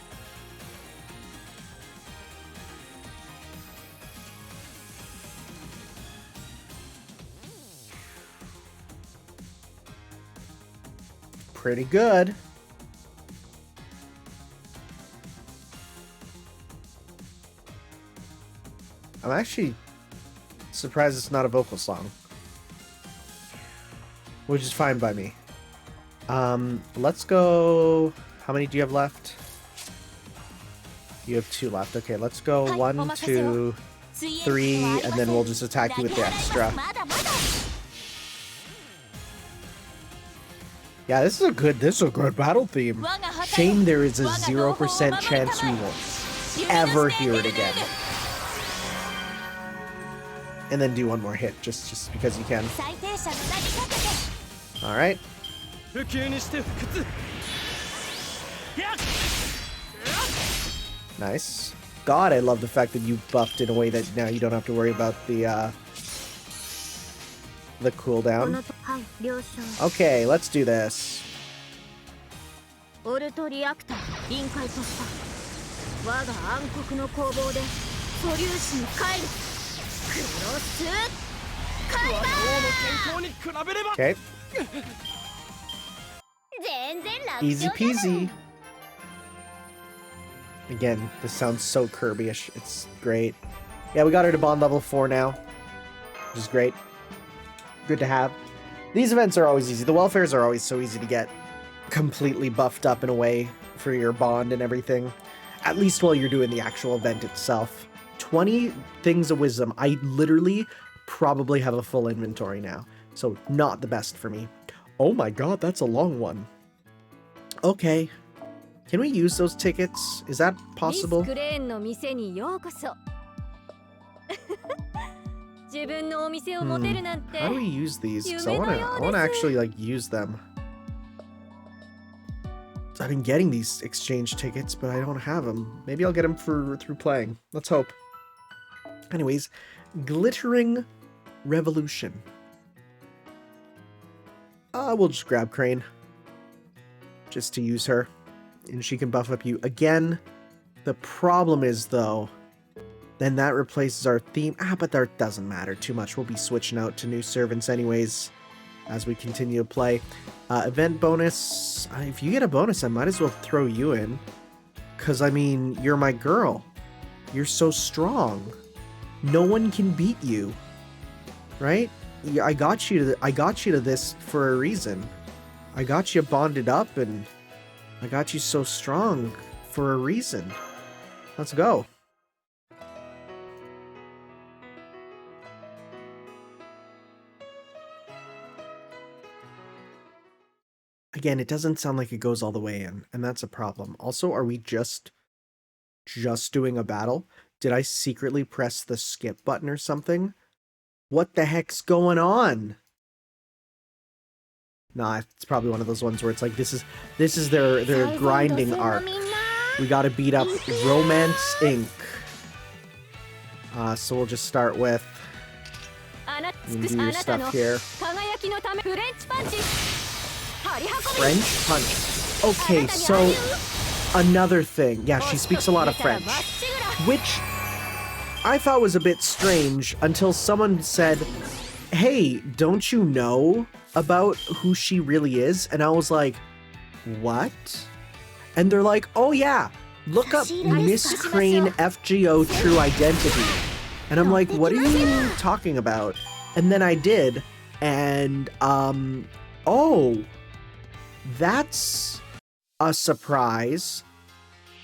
Pretty good. I'm actually surprised it's not a vocal song, which is fine by me. Let's go. How many do you have left? You have 2 left. Okay, let's go 1, 2, 3, and then we'll just attack you with the extra. Yeah, this is a good battle theme. Shame there is a 0% chance we will ever hear it again. And then do one more hit, just because you can. Alright. Nice. God, I love the fact that you buffed in a way that now you don't have to worry about the cooldown. Okay, let's do this. Okay. Easy peasy. Again, this sounds so Kirby-ish. It's great. Yeah, we got her to bond level 4 now, which is great. Good to have. These events are always easy. The welfares are always so easy to get completely buffed up in a way for your bond and everything. At least while you're doing the actual event itself. 20 things of wisdom. I literally probably have a full inventory now. So not the best for me. Oh my god, that's a long one. Okay. Can we use those tickets? Is that possible? How do we use these? Because I wanna actually like use them. I've been getting these exchange tickets, but I don't have them. Maybe I'll get them through playing. Let's hope. Anyways, Glittering Revolution. We'll just grab Crane. Just to use her. And she can buff up you. Again, the problem is, though, then that replaces our theme. But that doesn't matter too much. We'll be switching out to new servants anyways as we continue to play. Event bonus. If you get a bonus, I might as well throw you in. Because, I mean, you're my girl. You're so strong. No one can beat you. Right? I got you to this for a reason. I got you bonded up, and I got you so strong for a reason. Let's go. Again, it doesn't sound like it goes all the way in, and that's a problem. Also, are we just just doing a battle. Did I secretly press the skip button or something? What the heck's going on? Nah, it's probably one of those ones where it's like this is their grinding arc. We gotta beat up Romance Inc. So we'll just start with do your stuff here. French punch. Okay, so another thing. Yeah, she speaks a lot of French, which I thought was a bit strange until someone said, "Hey, don't you know about who she really is?" And I was like, "What?" And they're like, "Oh yeah, look up Miss Crane FGO True Identity." And I'm like, "What are you talking about?" And then I did, and oh, that's a surprise.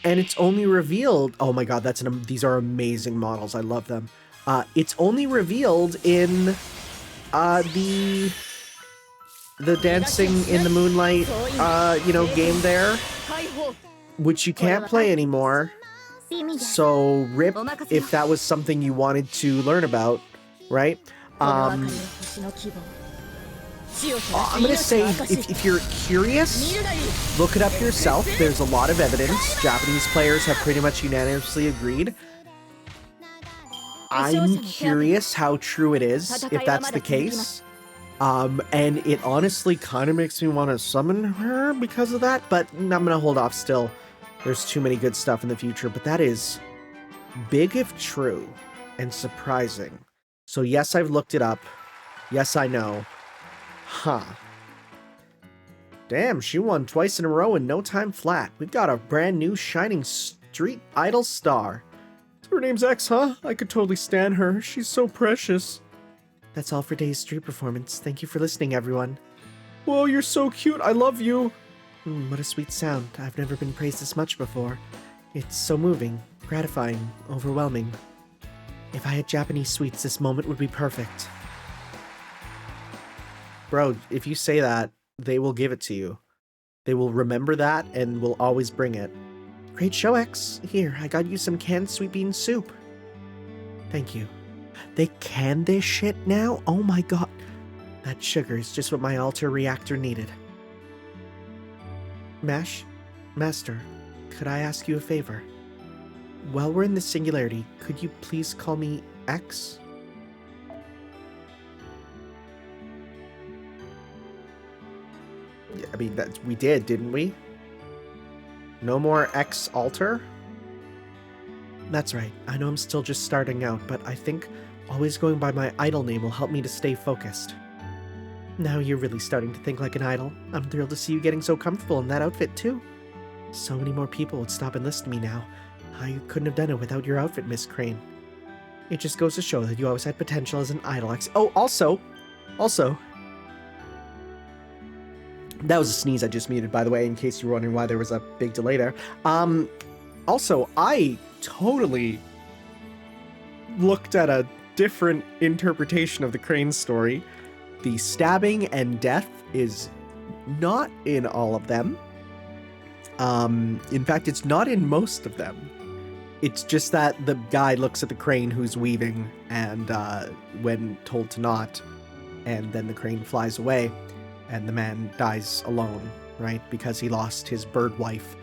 And it's only revealed, oh my god, these are amazing models. I love them. It's only revealed in the Dancing in the Moonlight game there, which you can't play anymore. So rip if that was something you wanted to learn about, right? I'm gonna say, if you're curious, look it up yourself. There's a lot of evidence. Japanese players have pretty much unanimously agreed. I'm curious how true it is, if that's the case. And it honestly kind of makes me want to summon her because of that, but I'm gonna hold off still. There's too many good stuff in the future, but that is big if true and surprising. So yes, I've looked it up. Yes, I know. Huh. Damn, she won twice in a row in no time flat. We've got a brand new shining street idol star. Her name's X, huh? I could totally stand her. She's so precious. That's all for today's street performance. Thank you for listening, everyone. Whoa, you're so cute. I love you. What a sweet sound. I've never been praised this much before. It's so moving, gratifying, overwhelming. If I had Japanese sweets, this moment would be perfect. Bro, if you say that, they will give it to you. They will remember that and will always bring it. Great show, X. Here, I got you some canned sweet bean soup. Thank you. They can this shit now? Oh my god. That sugar is just what my altar reactor needed. Master, could I ask you a favor? While we're in the singularity, could you please call me X? Yeah, I mean, we did, didn't we? No more X altar? That's right. I know I'm still just starting out, but I think always going by my idol name will help me to stay focused. Now you're really starting to think like an idol. I'm thrilled to see you getting so comfortable in that outfit, too. So many more people would stop and listen to me now. I couldn't have done it without your outfit, Miss Crane. It just goes to show that you always had potential as an idol. Oh, also, that was a sneeze I just muted, by the way, in case you were wondering why there was a big delay there. Also, I totally looked at a different interpretation of the Crane story. The stabbing and death is not in all of them. In fact, it's not in most of them. It's just that the guy looks at the crane who's weaving and when told to not, and then the crane flies away and the man dies alone, right? Because he lost his bird wife.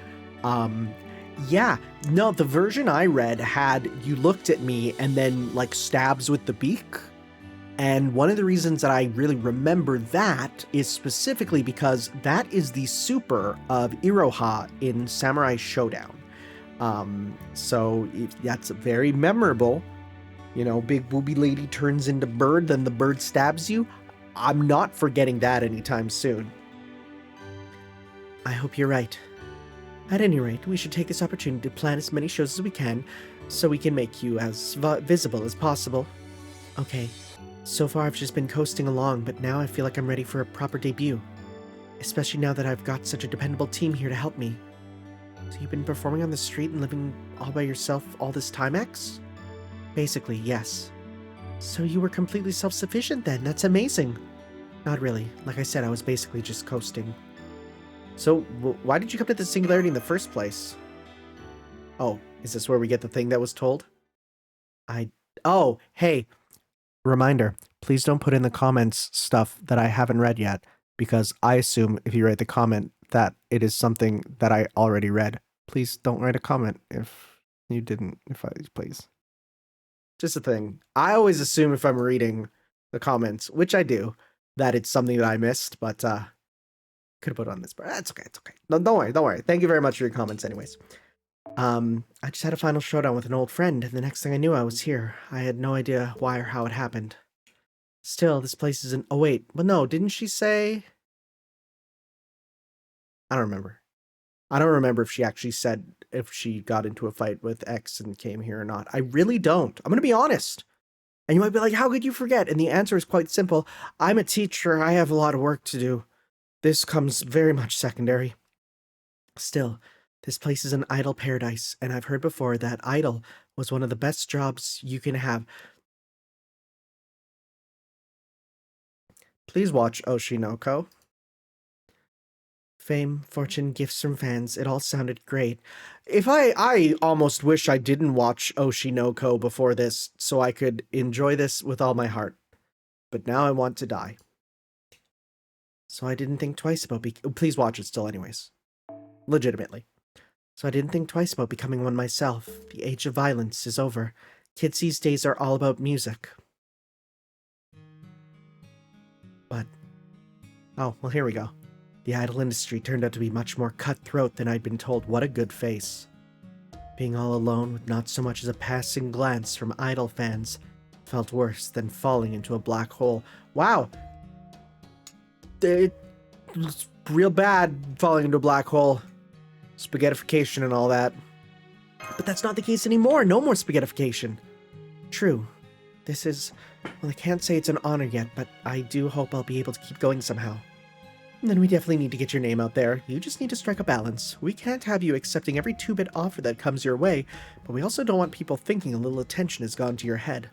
Yeah, no, the version I read had you looked at me and then like stabs with the beak. And one of the reasons that I really remember that is specifically because that is the super of Iroha in Samurai Showdown. So that's very memorable. You know, big booby lady turns into bird, then the bird stabs you. I'm not forgetting that anytime soon. I hope you're right. At any rate, we should take this opportunity to plan as many shows as we can so we can make you as visible as possible. Okay. So far I've just been coasting along, but now I feel like I'm ready for a proper debut. Especially now that I've got such a dependable team here to help me. So you've been performing on the street and living all by yourself all this time, X? Basically, yes. So you were completely self-sufficient then, that's amazing. Not really. Like I said, I was basically just coasting. So, why did you come to the singularity in the first place? Oh, is this where we get the thing that was told? Oh, hey, reminder, please don't put in the comments stuff that I haven't read yet, because I assume if you write the comment that it is something that I already read. Please don't write a comment if you didn't, please. Just a thing. I always assume if I'm reading the comments, which I do, that it's something that I missed, but could have put it on this, but that's okay, it's okay. No, don't worry. Thank you very much for your comments anyways. I just had a final showdown with an old friend, and the next thing I knew I was here. I had no idea why or how it happened. Still, this place isn't... Oh wait, but no, didn't she say... I don't remember. I don't remember if she actually said if she got into a fight with X and came here or not. I really don't. I'm gonna be honest. And you might be like, how could you forget? And the answer is quite simple. I'm a teacher. I have a lot of work to do. This comes very much secondary. Still, this place is an idol paradise, and I've heard before that idol was one of the best jobs you can have. Please watch Oshinoko. Fame, fortune, gifts from fans, it all sounded great. If I almost wish I didn't watch Oshinoko before this, so I could enjoy this with all my heart. But now I want to die. So I didn't think twice about please watch it still anyways. Legitimately. So I didn't think twice about becoming one myself. The age of violence is over. Kids these days are all about music. But... oh, well here we go. The idol industry turned out to be much more cutthroat than I'd been told. What a good face. Being all alone with not so much as a passing glance from idol fans felt worse than falling into a black hole. Wow! It's real bad falling into a black hole. Spaghettification and all that. But that's not the case anymore. No more spaghettification. True. This is... well, I can't say it's an honor yet, but I do hope I'll be able to keep going somehow. And then we definitely need to get your name out there. You just need to strike a balance. We can't have you accepting every 2-bit offer that comes your way, but we also don't want people thinking a little attention has gone to your head.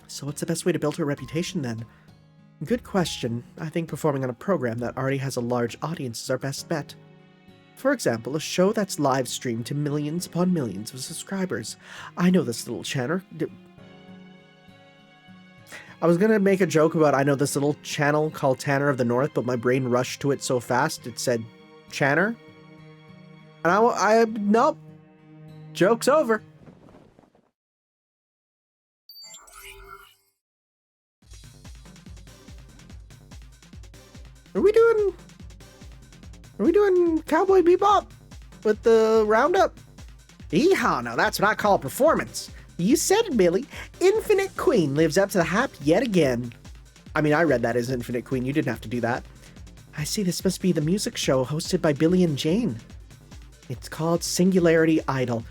So what's the best way to build her reputation then? Good question. I think performing on a program that already has a large audience is our best bet. For example, a show that's live streamed to millions upon millions of subscribers. I know this little channel. I was gonna make a joke about I know this little channel called Tanner of the North, but my brain rushed to it so fast it said Channer. And nope. Joke's over. Are we doing Cowboy Bebop with the roundup? Yeehaw, now that's what I call performance. You said it, Billy. Infinite Queen lives up to the hype yet again. I mean, I read that as Infinite Queen. You didn't have to do that. I see, this must be the music show hosted by Billy and Jane. It's called Singularity Idol.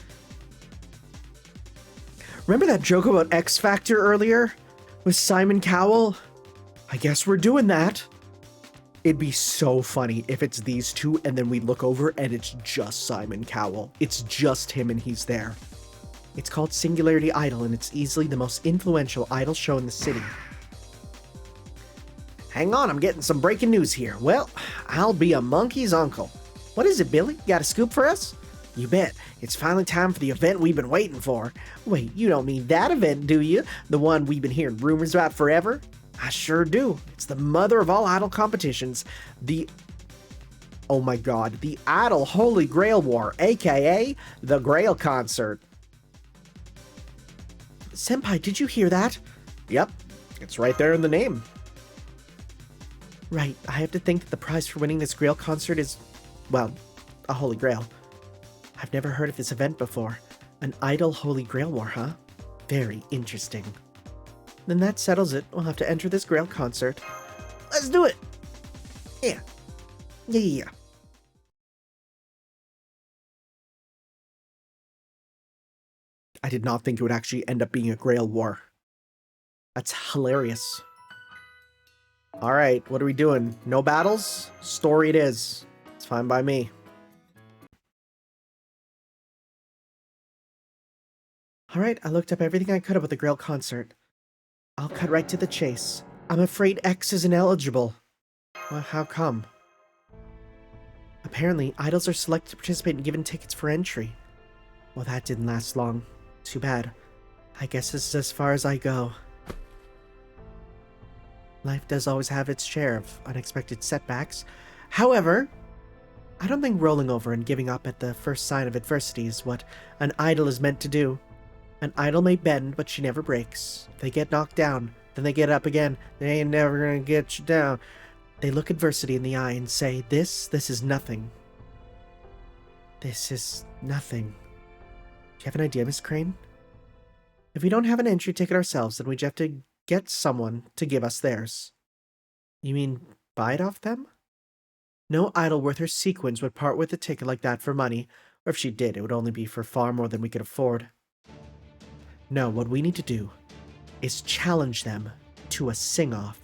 Remember that joke about X Factor earlier? With Simon Cowell? I guess we're doing that. It'd be so funny if it's these two and then we look over and it's just Simon Cowell. It's just him and he's there. It's called Singularity Idol, and it's easily the most influential idol show in the city. Hang on, I'm getting some breaking news here. Well, I'll be a monkey's uncle. What is it, Billy? Got a scoop for us? You bet. It's finally time for the event we've been waiting for. Wait, you don't mean that event, do you? The one we've been hearing rumors about forever? I sure do. It's the mother of all idol competitions. Oh my god, the Idol Holy Grail War, aka the Grail Concert. Senpai, did you hear that? Yep, it's right there in the name. Right, I have to think that the prize for winning this Grail concert is, well, a Holy Grail. I've never heard of this event before. An Idol Holy Grail War, huh? Very interesting. Then that settles it. We'll have to enter this Grail concert. Let's do it! Yeah. Yeah. I did not think it would actually end up being a Grail War. That's hilarious. Alright, what are we doing? No battles? Story it is. It's fine by me. Alright, I looked up everything I could about the Grail concert. I'll cut right to the chase. I'm afraid X is ineligible. Well, how come? Apparently, idols are selected to participate and given tickets for entry. Well, that didn't last long. Too bad. I guess this is as far as I go. Life does always have its share of unexpected setbacks. However, I don't think rolling over and giving up at the first sign of adversity is what an idol is meant to do. An idol may bend, but she never breaks. If they get knocked down, then they get up again. They ain't never gonna get you down. They look adversity in the eye and say, this is nothing. This is nothing. Do you have an idea, Miss Crane? If we don't have an entry ticket ourselves, then we just have to get someone to give us theirs. You mean buy it off them? No idol worth her sequins would part with a ticket like that for money, or if she did, it would only be for far more than we could afford. No, what we need to do is challenge them to a sing-off.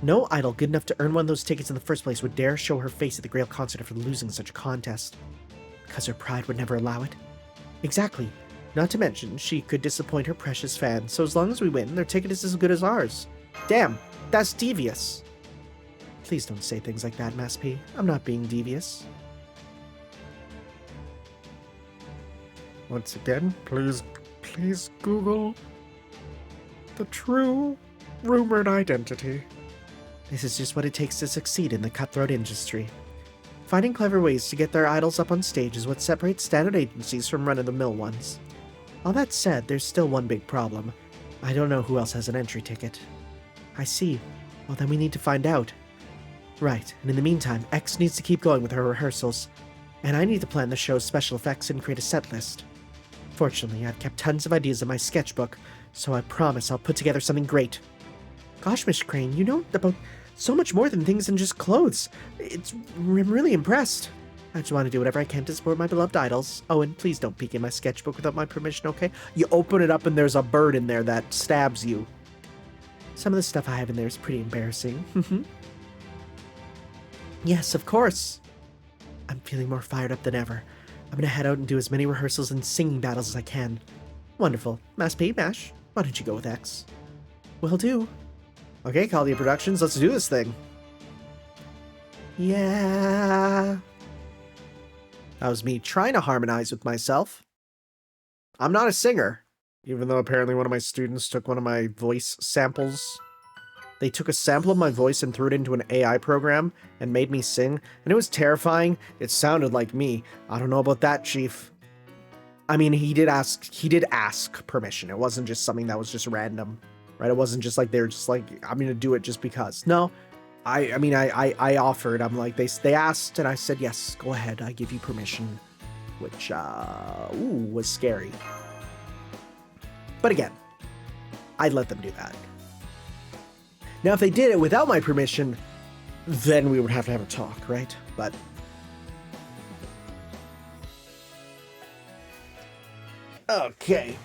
No idol good enough to earn one of those tickets in the first place would dare show her face at the Grail concert after losing such a contest, because her pride would never allow it. Exactly. Not to mention, she could disappoint her precious fans, so as long as we win, their ticket is as good as ours. Damn, that's devious. Please don't say things like that, Mass P. I'm not being devious. Once again, please Google the true rumored identity. This is just what it takes to succeed in the cutthroat industry. Finding clever ways to get their idols up on stage is what separates standard agencies from run-of-the-mill ones. All that said, there's still one big problem. I don't know who else has an entry ticket. I see. Well, then we need to find out. Right, and in the meantime, X needs to keep going with her rehearsals, and I need to plan the show's special effects and create a set list. Fortunately, I've kept tons of ideas in my sketchbook, so I promise I'll put together something great. Gosh, Miss Crane, you know about so much more than things and just clothes. I'm really impressed. I just want to do whatever I can to support my beloved idols. Oh, and please don't peek in my sketchbook without my permission, okay? You open it up and there's a bird in there that stabs you. Some of the stuff I have in there is pretty embarrassing. Yes, of course. I'm feeling more fired up than ever. I'm gonna head out and do as many rehearsals and singing battles as I can. Wonderful. Mass P, Mash, why don't you go with X? Will do. Okay, Caldia Productions, let's do this thing. Yeah. That was me trying to harmonize with myself. I'm not a singer. Even though apparently one of my students took one of my voice samples. They took a sample of my voice and threw it into an AI program and made me sing, and it was terrifying. It sounded like me. I don't know about that, Chief. I mean, he did ask permission. It wasn't just something that was just random, right? It wasn't just like they were just like, I'm gonna do it just because. No, I mean, I offered. I'm like, they asked, and I said, yes, go ahead. I give you permission, which, was scary. But again, I'd let them do that. Now, if they did it without my permission, then we would have to have a talk, right? But okay.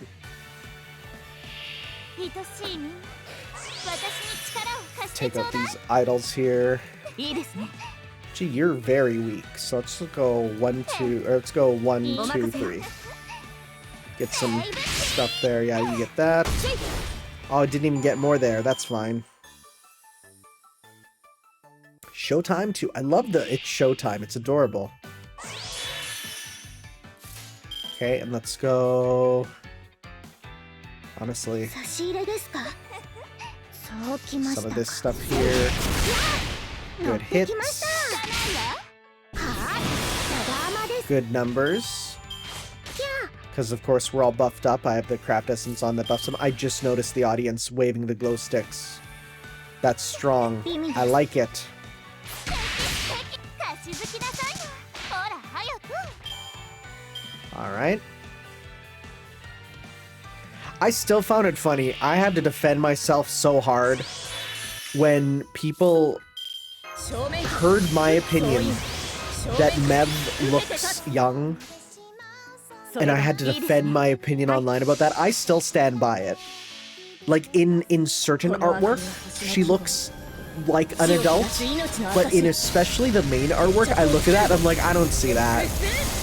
Take out these idols here. Gee, you're very weak. So let's go 1, 2, or let's go 1, 2, 3. Get some stuff there. Yeah, you get that. Oh, I didn't even get more there. That's fine. Showtime too. I love it's Showtime. It's adorable. Okay, and let's go. Honestly, some of this stuff here. Good hits. Good numbers. Because of course we're all buffed up. I have the craft essence on that buffs them. I just noticed the audience waving the glow sticks. That's strong. I like it. Alright. I still found it funny. I had to defend myself so hard when people heard my opinion that Mev looks young, and I had to defend my opinion online about that. I still stand by it. Like, in certain artwork, she looks like an adult, but in especially the main artwork, I look at that and I'm like, I don't see that.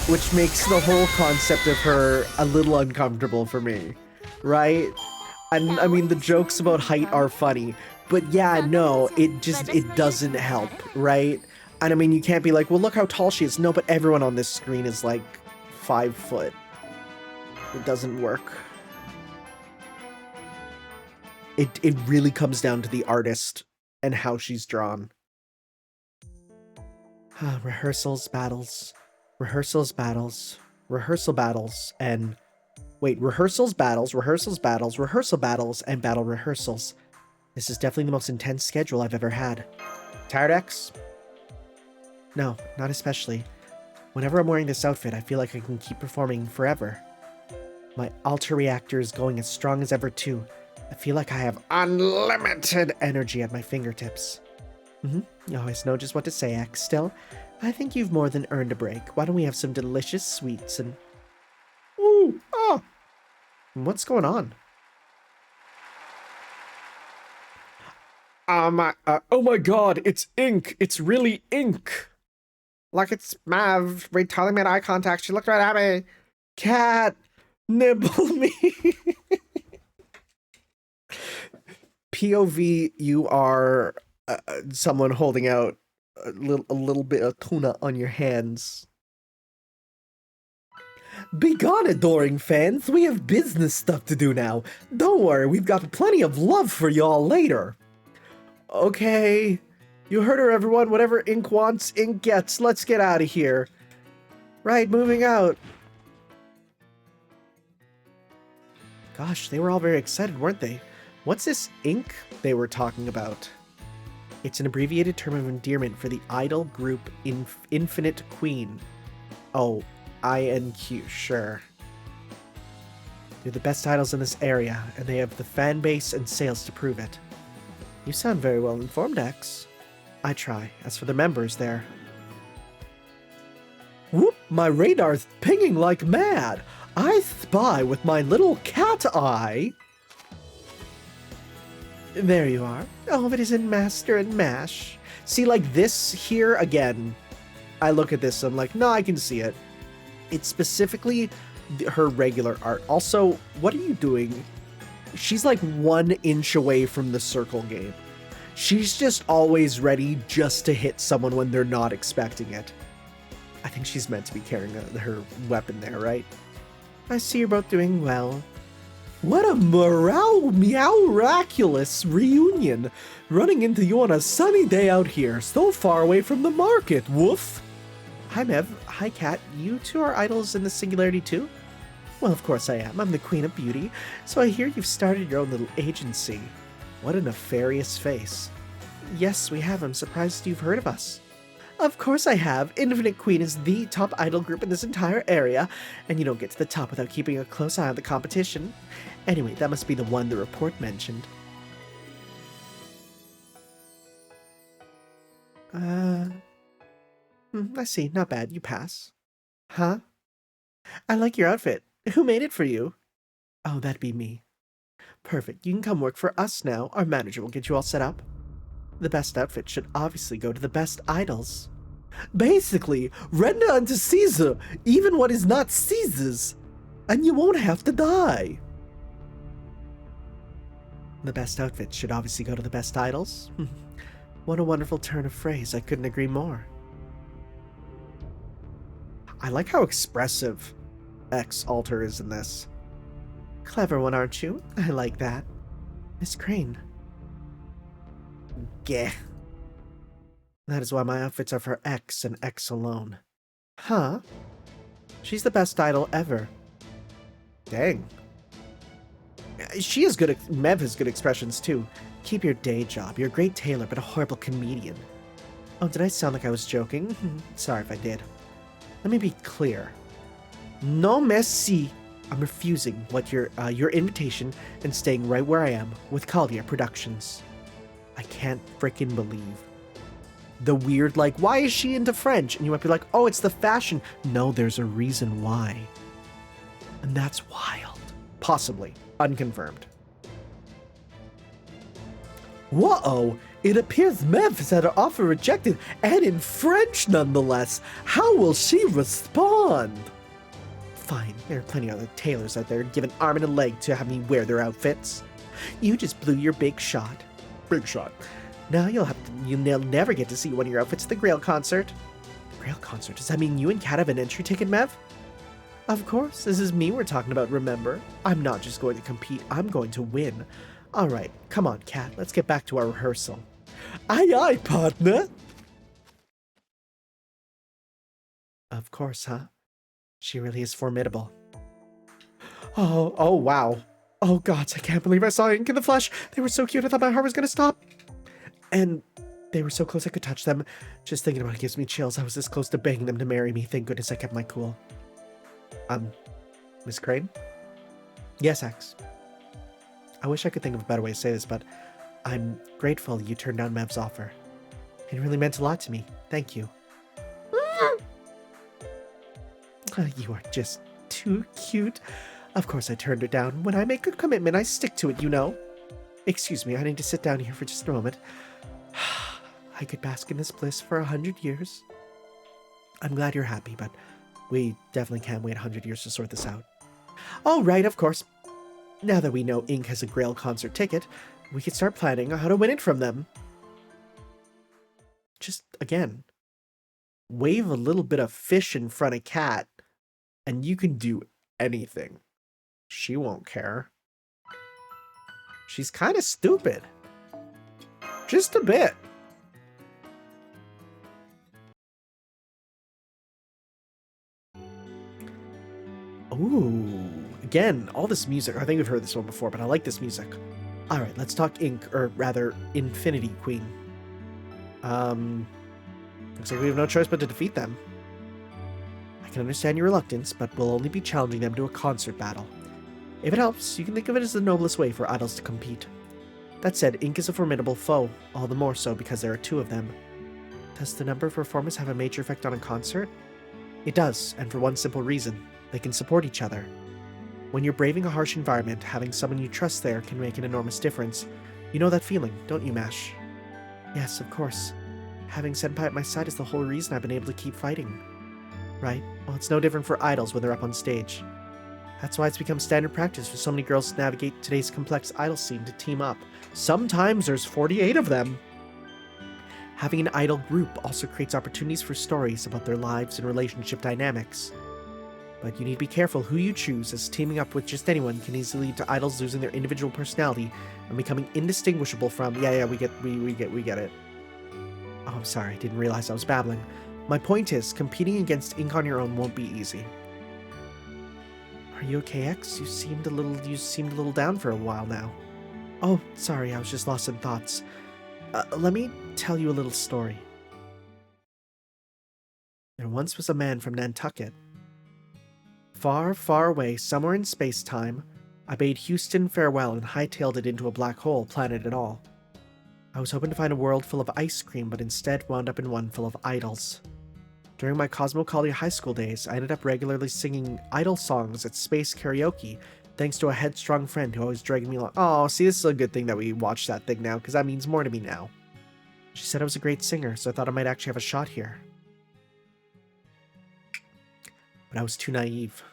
Which makes the whole concept of her a little uncomfortable for me, right? And I mean, the jokes about height are funny, but yeah, no, it doesn't help, right? And I mean, you can't be like, well, look how tall she is. No, but everyone on this screen is like 5 foot. It doesn't work. It really comes down to the artist and how she's drawn. Rehearsals, battles, rehearsals, battles, rehearsal battles, and wait, rehearsals, battles, rehearsals, battles, rehearsal battles, and battle rehearsals. This is definitely the most intense schedule I've ever had. Tired, X? No, not especially. Whenever I'm wearing this outfit, I feel like I can keep performing forever. My alter reactor is going as strong as ever too. I feel like I have unlimited energy at my fingertips. You always know just what to say, X. Still, I think you've more than earned a break. Why don't we have some delicious sweets and... Ooh! Oh! What's going on? oh my god, it's ink. It's really ink. Like, it's Mav. We totally made eye contact. She looked right at me. Cat! Nibble me! POV, you are someone holding out a little bit of tuna on your hands. Begone, adoring fans. We have business stuff to do now. Don't worry, we've got plenty of love for y'all later. Okay. You heard her, everyone. Whatever Ink wants, Ink gets. Let's get out of here. Right, moving out. Gosh, they were all very excited, weren't they? What's this Ink they were talking about? It's an abbreviated term of endearment for the idol group Infinite Queen. Oh, INQ, sure. They're the best idols in this area, and they have the fan base and sales to prove it. You sound very well informed, X. I try. As for the members there... Whoop! My radar's pinging like mad! I spy with my little cat eye! There you are. Oh, it is in Master and Mash. See, like this here, again, I look at this and I'm like, no, I can see it. It's specifically her regular art. Also, what are you doing? She's like 1 inch away from the circle game. She's just always ready just to hit someone when they're not expecting it. I think she's meant to be carrying her weapon there, right? I see you're both doing well. What a miraculous reunion! Running into you on a sunny day out here, so far away from the market, woof! Hi, Mev. Hi, Kat. You two are idols in the Singularity too? Well, of course I am. I'm the Queen of Beauty, so I hear you've started your own little agency. What a nefarious face. Yes, we have. I'm surprised you've heard of us. Of course I have. Infinite Queen is the top idol group in this entire area, and you don't get to the top without keeping a close eye on the competition. Anyway, that must be the one the report mentioned. I see. Not bad. You pass. Huh? I like your outfit. Who made it for you? Oh, that'd be me. Perfect. You can come work for us now. Our manager will get you all set up. The best outfit should obviously go to the best idols. Basically, render unto Caesar even what is not Caesar's, and you won't have to die. The best outfit should obviously go to the best idols. What a wonderful turn of phrase. I couldn't agree more. I like how expressive X Alter is in this. Clever one, aren't you? I like that. Miss Crane. Gah. That is why my outfits are for X and X alone. Huh? She's the best idol ever. Dang. She is good. Mev has good expressions too. Keep your day job. You're a great tailor, but a horrible comedian. Oh, did I sound like I was joking? Sorry if I did. Let me be clear. No merci. I'm refusing what your invitation and staying right where I am with Caldia Productions. I can't frickin' believe. The weird, like, why is she into French? And you might be like, oh, it's the fashion. No, there's a reason why. And that's wild. Possibly. Unconfirmed. Whoa! It appears Mev has had her offer rejected, and in French nonetheless. How will she respond? Fine, there are plenty of other tailors out there giving arm and a leg to have me wear their outfits. You just blew your big shot. Big shot. Now you'll never get to see one of your outfits at the Grail concert. Grail concert? Does that mean you and Kat have an entry ticket, Mev? Of course, this is me we're talking about, remember? I'm not just going to compete, I'm going to win. Alright, come on, Cat, let's get back to our rehearsal. Aye aye, partner! Of course, huh? She really is formidable. Oh, wow. Oh gods, I can't believe I saw Ink in the flesh. They were so cute, I thought my heart was gonna stop. And they were so close I could touch them. Just thinking about it gives me chills. I was this close to begging them to marry me. Thank goodness I kept my cool. Miss Crane? Yes, X. I wish I could think of a better way to say this, but I'm grateful you turned down Mev's offer. It really meant a lot to me. Thank you. You are just too cute. Of course I turned her down. When I make a commitment, I stick to it, you know. Excuse me, I need to sit down here for just a moment. I could bask in this bliss for 100 years. I'm glad you're happy, but we definitely can't wait 100 years to sort this out. Oh, right, of course. Now that we know Ink has a Grail concert ticket, we can start planning how to win it from them. Just, again, wave a little bit of fish in front of Cat, and you can do anything. She won't care. She's kind of stupid. Just a bit. Ooh. Again, all this music. I think we've heard this one before, but I like this music. Alright, let's talk Ink, or rather, Infinity Queen. Looks like we have no choice but to defeat them. I can understand your reluctance, but we'll only be challenging them to a concert battle. If it helps, you can think of it as the noblest way for idols to compete. That said, Ink is a formidable foe, all the more so because there are two of them. Does the number of performers have a major effect on a concert? It does, and for one simple reason. They can support each other. When you're braving a harsh environment, having someone you trust there can make an enormous difference. You know that feeling, don't you, Mash? Yes, of course. Having Senpai at my side is the whole reason I've been able to keep fighting. Right? Well, it's no different for idols when they're up on stage. That's why it's become standard practice for so many girls to navigate today's complex idol scene to team up. Sometimes there's 48 of them! Having an idol group also creates opportunities for stories about their lives and relationship dynamics. But you need to be careful who you choose, as teaming up with just anyone can easily lead to idols losing their individual personality and becoming indistinguishable from, we get it. Oh, I'm sorry, I didn't realize I was babbling. My point is, competing against Ink on your own won't be easy. Are you okay, X? You seemed a little down for a while now. Oh, sorry, I was just lost in thoughts. Let me tell you a little story. There once was a man from Nantucket. Far, far away, somewhere in space-time, I bade Houston farewell and hightailed it into a black hole, planet and all. I was hoping to find a world full of ice cream, but instead wound up in one full of idols. During my Cosmocalia high school days, I ended up regularly singing idol songs at space karaoke, thanks to a headstrong friend who always dragged me along. Oh, see, this is a good thing that we watched that thing now, because that means more to me now. She said I was a great singer, so I thought I might actually have a shot here. But I was too naive.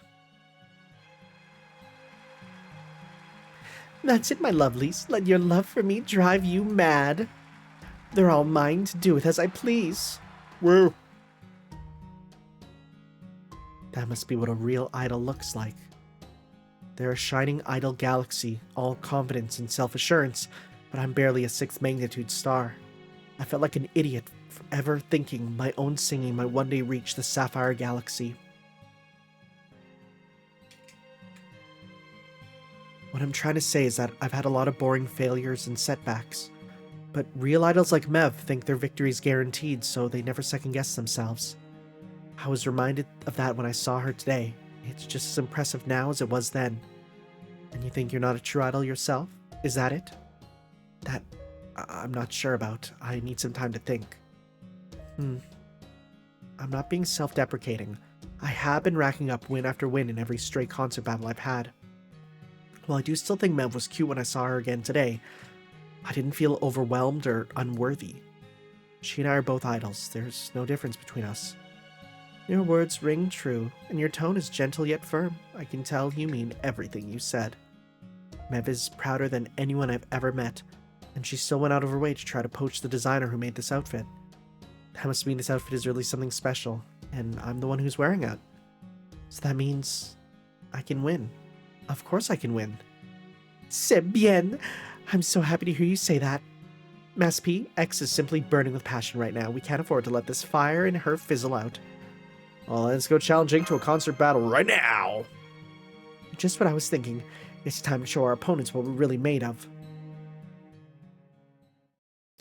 That's it, my lovelies. Let your love for me drive you mad. They're all mine to do with as I please. Woo! That must be what a real idol looks like. They're a shining idol galaxy, all confidence and self-assurance, but I'm barely a 6th magnitude star. I felt like an idiot for ever thinking my own singing might one day reach the Sapphire Galaxy. What I'm trying to say is that I've had a lot of boring failures and setbacks, but real idols like Mev think their victory's guaranteed, so they never second-guess themselves. I was reminded of that when I saw her today. It's just as impressive now as it was then. And you think you're not a true idol yourself? Is that it? That I'm not sure about. I need some time to think. I'm not being self-deprecating. I have been racking up win after win in every stray concert battle I've had. While I do still think Mev was cute when I saw her again today, I didn't feel overwhelmed or unworthy. She and I are both idols. There's no difference between us. Your words ring true, and your tone is gentle yet firm. I can tell you mean everything you said. Mev is prouder than anyone I've ever met, and she still went out of her way to try to poach the designer who made this outfit. That must mean this outfit is really something special, and I'm the one who's wearing it. So that means I can win. Of course I can win. C'est bien. I'm so happy to hear you say that. Mass P, X is simply burning with passion right now. We can't afford to let this fire in her fizzle out. Well, let's go challenging to a concert battle right now. Just what I was thinking. It's time to show our opponents what we're really made of.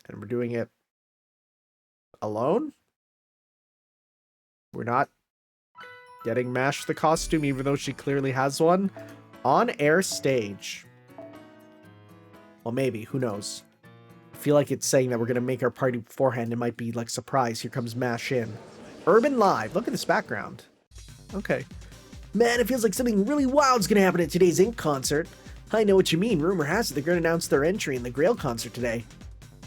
And we're doing it alone? We're not getting Mash the costume, even though she clearly has one. On air stage. Well, maybe. Who knows? I feel like it's saying that we're going to make our party beforehand. It might be like, surprise, here comes Mash in. Urban Live. Look at this background. Okay. Man, it feels like something really wild's going to happen at today's Ink concert. I know what you mean. Rumor has it they're going to announce their entry in the Grail concert today.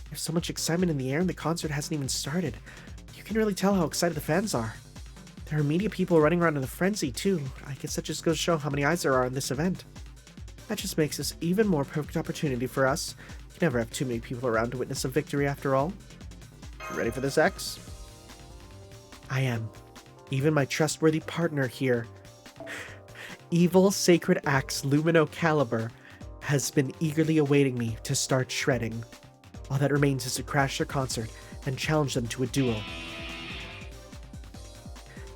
There's so much excitement in the air and the concert hasn't even started. You can really tell how excited the fans are. There are media people running around in a frenzy too. I guess that just goes to show how many eyes there are on this event. That just makes this even more perfect opportunity for us. You can never have too many people around to witness a victory after all. You ready for this, X? I am. Even my trustworthy partner here, Evil Sacred Axe Lumino Caliber, has been eagerly awaiting me to start shredding. All that remains is to crash their concert and challenge them to a duel.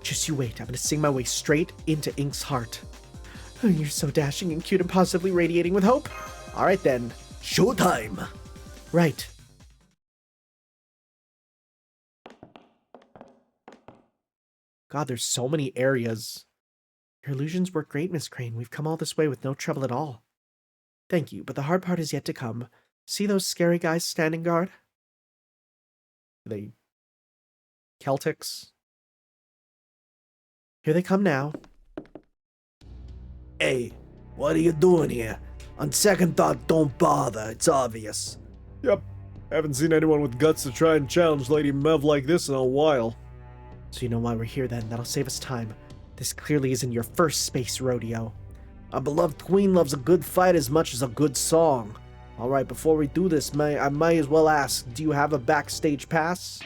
Just you wait, I'm gonna sing my way straight into Ink's heart. Oh, you're so dashing and cute and positively radiating with hope. Alright then, showtime! Right. God, there's so many areas. Your illusions work great, Miss Crane. We've come all this way with no trouble at all. Thank you, but the hard part is yet to come. See those scary guys standing guard? Are they Celtics? Here they come now. Hey, what are you doing here? On second thought, don't bother. It's obvious. Yep. Haven't seen anyone with guts to try and challenge Lady Mev like this in a while. So you know why we're here then. That'll save us time. This clearly isn't your first space rodeo. Our beloved queen loves a good fight as much as a good song. Alright, before we do this, I might as well ask, do you have a backstage pass?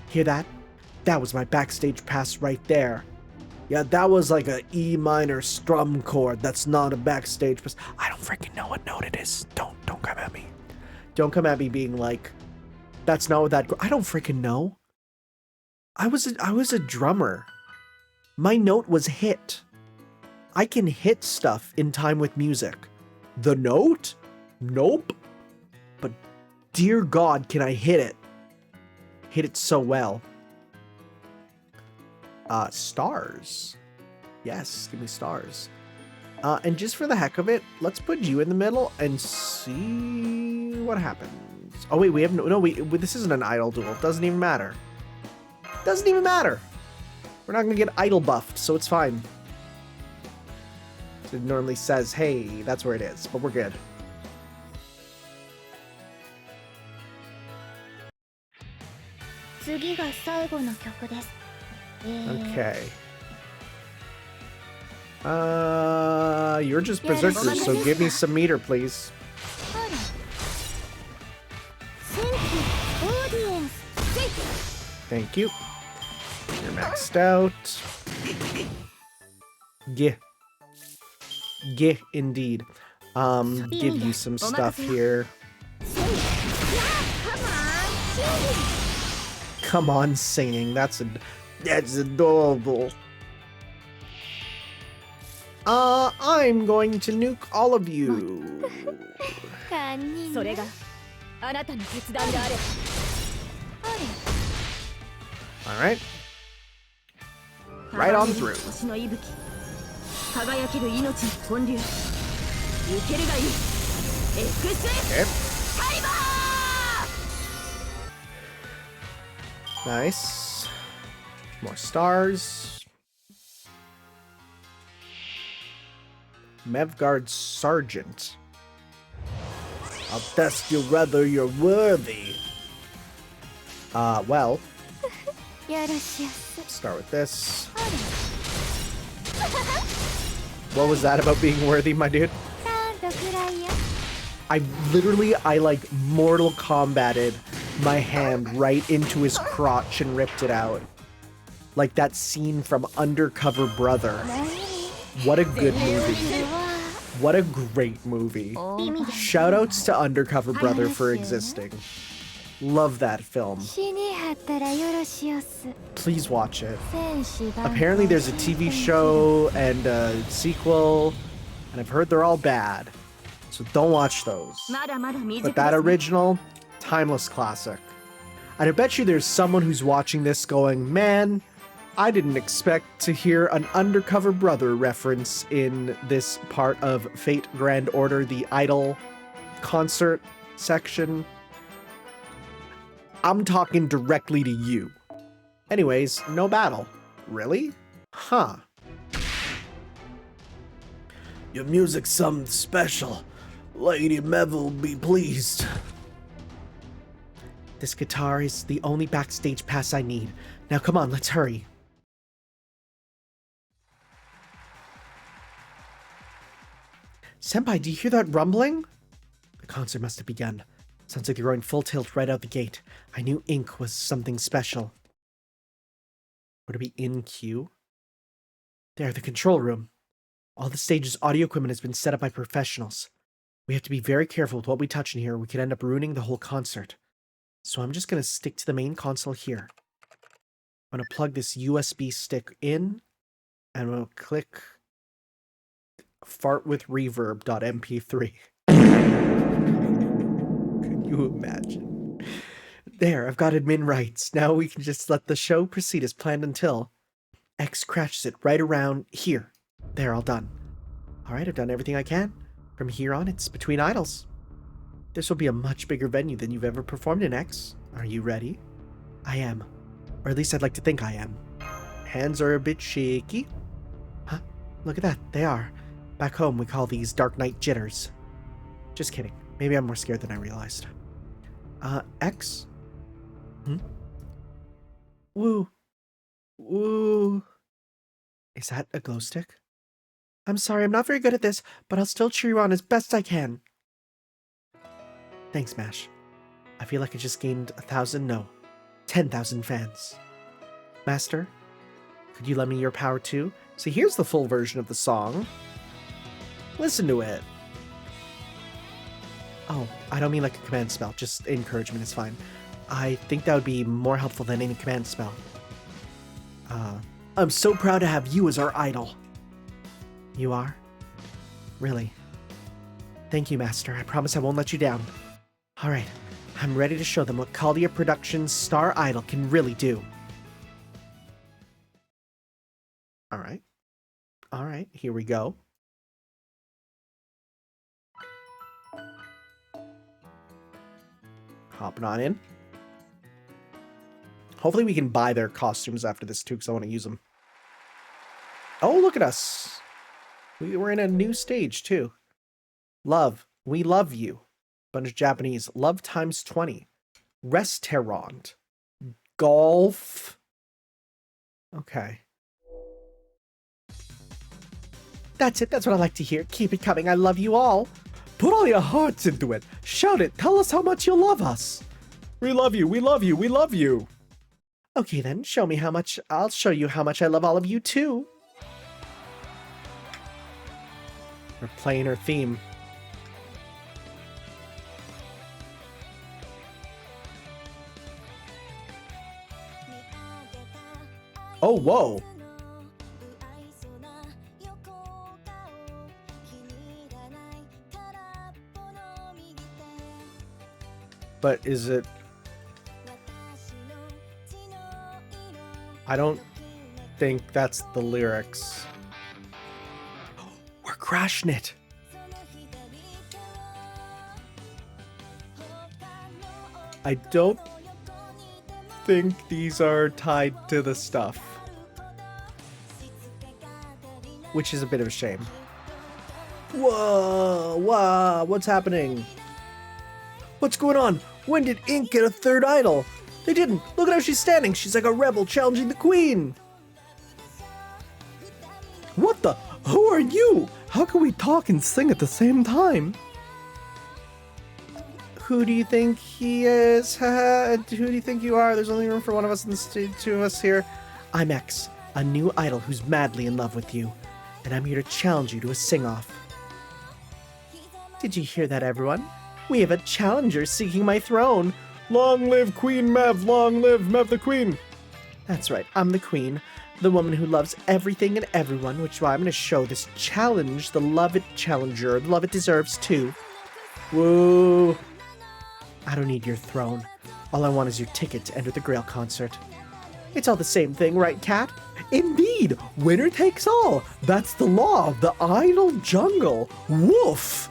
Hear that? That was my backstage pass right there. Yeah, that was like a E minor strum chord. That's not a backstage pass. I don't freaking know what note it is. Don't come at me. Don't come at me being like, that's not what that... I don't freaking know. I was a drummer. My note was hit. I can hit stuff in time with music. The note? Nope. But dear God, can I hit it? Hit it so well. Stars. Yes, give me stars. And just for the heck of it, let's put you in the middle and see what happens. Oh wait, we have this isn't an idol duel. It doesn't even matter. Doesn't even matter. We're not gonna get idol buffed, so it's fine. It normally says, hey, that's where it is, but we're good. Okay. You're just berserkers, so give me some meter, please. Thank you. You're maxed out. Yeah. Yeah, indeed. Give you some stuff here. Come on, singing. That's adorable. I'm going to nuke all of you. Alright. Right on through. Okay. Nice. More stars. Mevgard Sergeant. I'll test you whether you're worthy. Well. Start with this. What was that about being worthy, my dude? I like Mortal Kombated my hand right into his crotch and ripped it out. Like that scene from Undercover Brother. What a good movie. What a great movie. Shoutouts to Undercover Brother for existing. Love that film. Please watch it. Apparently there's a TV show and a sequel, and I've heard they're all bad. So don't watch those. But that original, timeless classic. And I bet you there's someone who's watching this going, man, I didn't expect to hear an Undercover Brother reference in this part of Fate Grand Order, the Idol concert section. I'm talking directly to you. Anyways, no battle. Really? Huh. Your music's something special. Lady Meville will be pleased. This guitar is the only backstage pass I need. Now come on, let's hurry. Senpai, do you hear that rumbling? The concert must have begun. Sounds like they're going full tilt right out the gate. I knew ink was something special. Would it be in queue? There, the control room. All the stage's audio equipment has been set up by professionals. We have to be very careful with what we touch in here. We could end up ruining the whole concert. So I'm just going to stick to the main console here. I'm going to plug this USB stick in, and we'll click fartwithreverb.mp3. Could you imagine? There, I've got admin rights. Now we can just let the show proceed as planned until X crashes it right around here. There, all done. Alright, I've done everything I can. From here on, it's between idols. This will be a much bigger venue than you've ever performed in, X. Are you ready? I am. Or at least I'd like to think I am. Hands are a bit shaky. Huh? Look at that, they are. Back home, we call these Dark Knight jitters. Just kidding. Maybe I'm more scared than I realized. X? Woo. Woo. Is that a glow stick? I'm sorry, I'm not very good at this, but I'll still cheer you on as best I can. Thanks, Mash. I feel like I just gained 10,000 fans. Master, could you lend me your power too? So here's the full version of the song. Listen to it. Oh, I don't mean like a command spell, just encouragement is fine. I think that would be more helpful than any command spell. I'm so proud to have you as our idol. You are? Really? Thank you, Master. I promise I won't let you down. Alright, I'm ready to show them what Caldia Productions' Star Idol can really do. Alright. Alright, here we go. Hopping on in. Hopefully we can buy their costumes after this too, because I want to use them. Oh, look at us. We're in a new stage too. Love. We love you. Bunch of Japanese. Love times 20. Restaurant. Golf. Okay. That's it. That's what I like to hear. Keep it coming. I love you all. Put all your hearts into it. Shout it. Tell us how much you love us. We love you. We love you. We love you. Okay then. Show me how much. I'll show you how much I love all of you too. We're playing her theme. Oh, whoa. But is it... I don't think that's the lyrics. We're crashing it. I don't think these are tied to the stuff. Which is a bit of a shame. Whoa, wow, what's happening? What's going on? When did Ink get a third idol? They didn't. Look at how she's standing. She's like a rebel challenging the queen. What the? Who are you? How can we talk and sing at the same time? Who do you think he is? Who do you think you are? There's only room for one of us in the stage, two of us here. I'm X, a new idol who's madly in love with you, and I'm here to challenge you to a sing-off. Did you hear that, everyone? We have a challenger seeking my throne. Long live Queen Mev! Long live Mev the Queen! That's right, I'm the queen, the woman who loves everything and everyone, which is why I'm going to show this challenge the love it challenger, the love it deserves too. Woo! I don't need your throne. All I want is your ticket to enter the Grail concert. It's all the same thing, right, Cat? Indeed, winner takes all. That's the law of the idol jungle. Woof!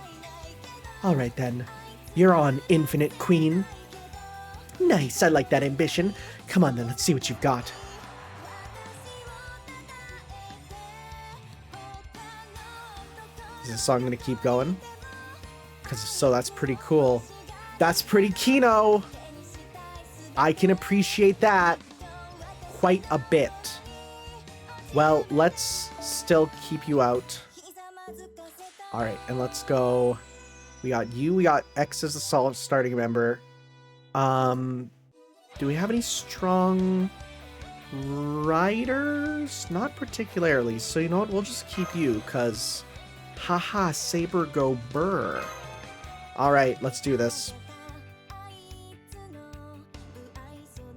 All right then, you're on, Infinite Queen. Nice, I like that ambition. Come on then, let's see what you've got. Is this song gonna keep going? Because if so, that's pretty cool. That's pretty Kino! I can appreciate that quite a bit. Well, let's still keep you out. Alright, and let's go. We got you, we got X as a solid starting member. Do we have any strong riders? Not particularly, so you know what, we'll just keep you, because haha, Saber go burr. Alright, let's do this.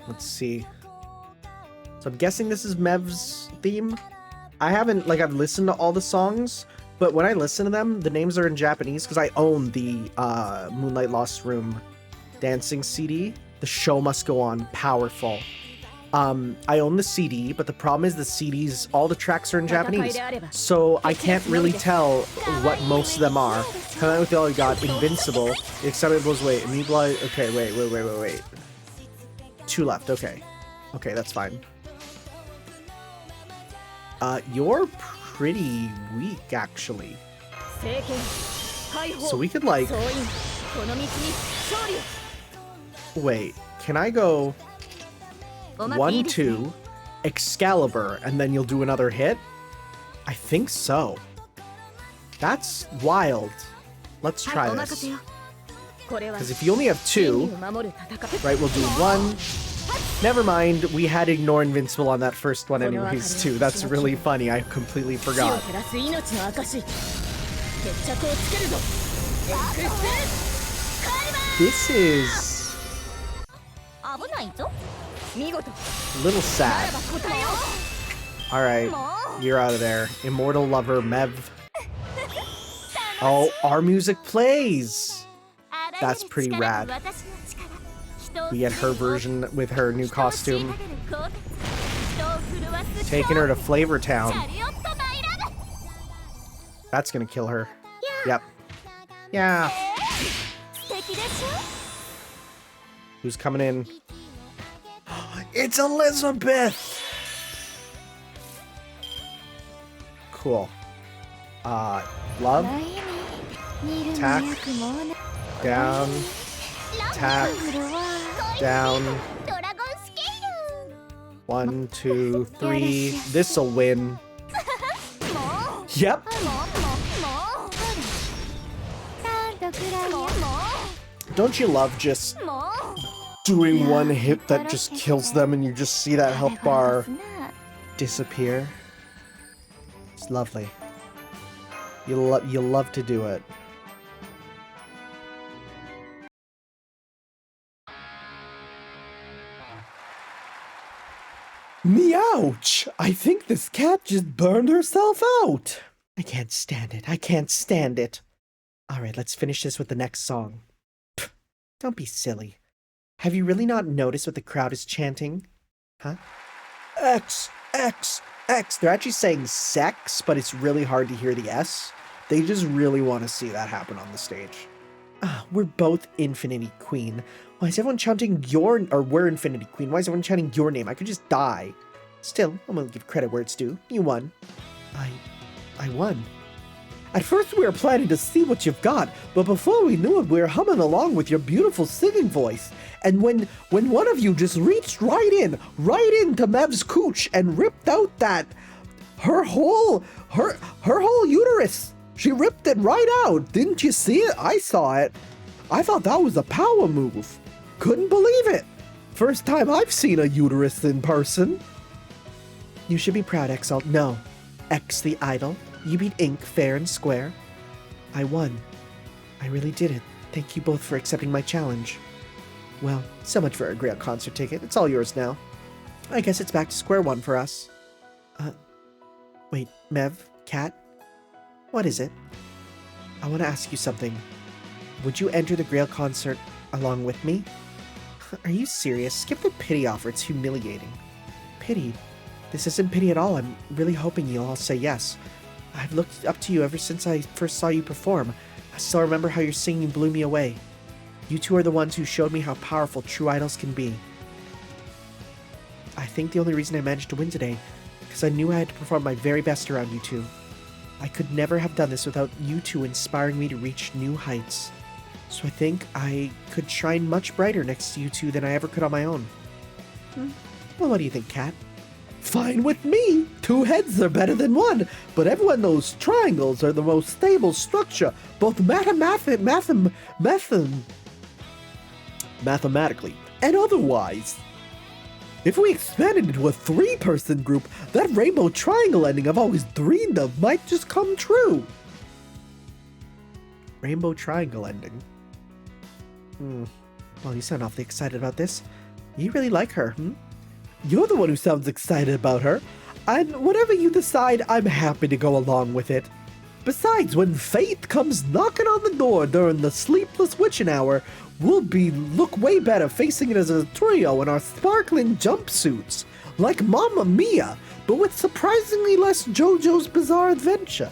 Let's see. So I'm guessing this is Mev's theme. I haven't, like, I've listened to all the songs, but when I listen to them, the names are in Japanese because I own the Moonlight Lost Room dancing CD. The Show Must Go On, powerful. I own the CD, but the problem is the CDs, all the tracks are in Japanese, so I can't really tell what most of them are. Kind of with all you got, Invincible, Acceptable's Wait, Immutable, okay, wait. 2 left, okay. Okay, that's fine. You're pretty weak, actually. So we could, like... Wait, can I go 1, 2, Excalibur, and then you'll do another hit? I think so. That's wild. Let's try this. Because if you only have 2, right, we'll do 1. Never mind, we had Ignore Invincible on that first one anyways, too. That's really funny, I completely forgot. This is... a little sad. Alright, you're out of there. Immortal Lover, Mev. Oh, our music plays! That's pretty rad. We get her version with her new costume. Taking her to Flavor Town. That's gonna kill her. Yep. Yeah. Who's coming in? It's Elizabeth! Cool. Love. Attack. Down. Attack. Down. 1, 2, 3. This'll win. Yep. Don't you love just doing one hit that just kills them and you just see that health bar disappear? It's lovely. You'll love to do it. Meouch! I think this cat just burned herself out. I can't stand it. I can't stand it. Alright, let's finish this with the next song. Pfft, don't be silly. Have you really not noticed what the crowd is chanting? Huh? X, X, X. They're actually saying sex, but it's really hard to hear the S. They just really want to see that happen on the stage. We're both Infinity Queen. Why is everyone chanting we're Infinity Queen. Why is everyone chanting your name? I could just die. Still, I'm gonna give credit where it's due. You won. I won. At first we were planning to see what you've got, but before we knew it, we were humming along with your beautiful singing voice. And when one of you just reached right into Mev's cooch and ripped out that her whole uterus. She ripped it right out. Didn't you see it? I saw it. I thought that was a power move. Couldn't believe it. First time I've seen a uterus in person. You should be proud, Exalt. No. X the idol. You beat Ink fair and square. I won. I really did it. Thank you both for accepting my challenge. Well, so much for a Grail concert ticket. It's all yours now. I guess it's back to square one for us. Wait, Mev? Cat? What is it? I want to ask you something. Would you enter the Grail concert along with me? Are you serious? Skip the pity offer. It's humiliating. Pity? This isn't pity at all. I'm really hoping you'll all say yes. I've looked up to you ever since I first saw you perform. I still remember how your singing blew me away. You two are the ones who showed me how powerful true idols can be. I think the only reason I managed to win today, because I knew I had to perform my very best around you two. I could never have done this without you two inspiring me to reach new heights. So I think I could shine much brighter next to you two than I ever could on my own. Well, what do you think, Kat? Fine with me. Two heads are better than one, but everyone knows triangles are the most stable structure, both mathematically and otherwise. If we expanded into a three-person group, that rainbow triangle ending I've always dreamed of might just come true. Rainbow triangle ending. Well, you sound awfully excited about this. You really like her, You're the one who sounds excited about her. And whatever you decide, I'm happy to go along with it. Besides, when fate comes knocking on the door during the sleepless witching hour, we'll look way better facing it as a trio in our sparkling jumpsuits, like Mamma Mia, but with surprisingly less JoJo's Bizarre Adventure.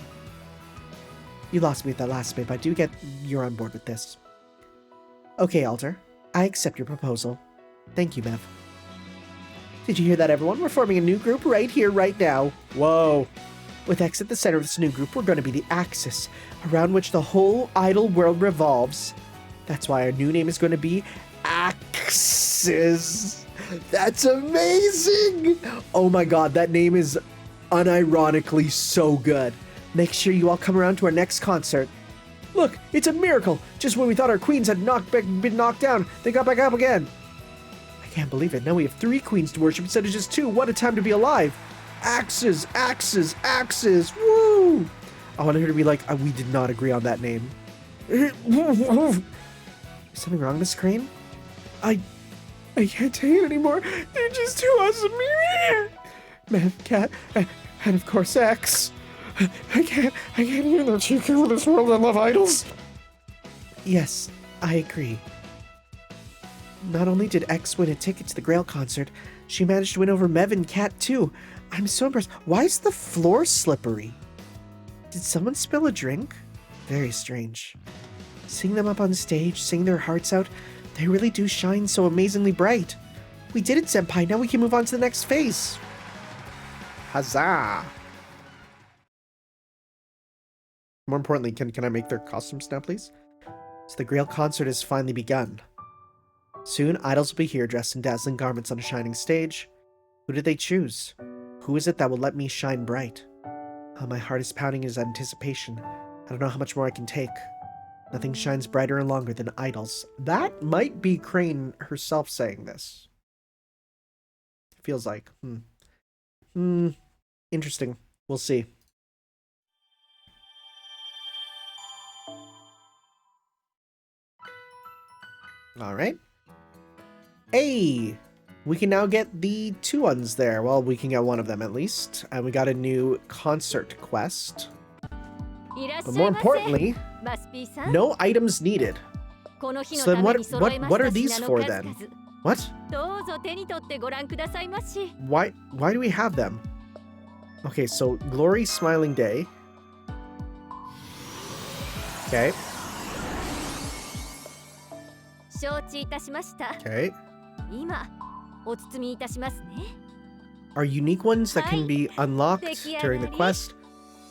You lost me at that last bit, but I do get you're on board with this. Okay, Alter. I accept your proposal. Thank you, Mev. Did you hear that, everyone? We're forming a new group right here, right now. Whoa. With X at the center of this new group, we're going to be the axis, around which the whole idol world revolves. That's why our new name is going to be Axis. That's amazing! Oh my god, that name is unironically so good. Make sure you all come around to our next concert. Look, it's a miracle! Just when we thought our queens had been knocked down, they got back up again. I can't believe it. Now we have 3 queens to worship instead of just 2. What a time to be alive! Axes, axes, axes! Woo! I want her to be like, we did not agree on that name. Is something wrong, Miss Crane? I can't take it anymore. They're just too awesome. Man, Cat, and of course X. I can't even let you go with this world. I love idols. Yes, I agree. Not only did X win a ticket to the Grail concert, she managed to win over Mev and Cat too. I'm so impressed. Why is the floor slippery? Did someone spill a drink? Very strange. Seeing them up on stage, singing their hearts out, they really do shine so amazingly bright. We did it, Senpai. Now we can move on to the next phase. Huzzah! More importantly, can I make their costumes now, please? So the Grail concert has finally begun. Soon, idols will be here dressed in dazzling garments on a shining stage. Who did they choose? Who is it that will let me shine bright? My heart is pounding in anticipation. I don't know how much more I can take. Nothing shines brighter and longer than idols. That might be Crane herself saying this. Feels like. Interesting. We'll see. Alright. Hey! We can now get the 2 ones there. Well, we can get one of them at least. And we got a new concert quest. But more importantly, no items needed. So then what are these for then? What? Why do we have them? Okay, so Glory Smiling Day. Okay. Okay. Are unique ones that can be unlocked during the quest.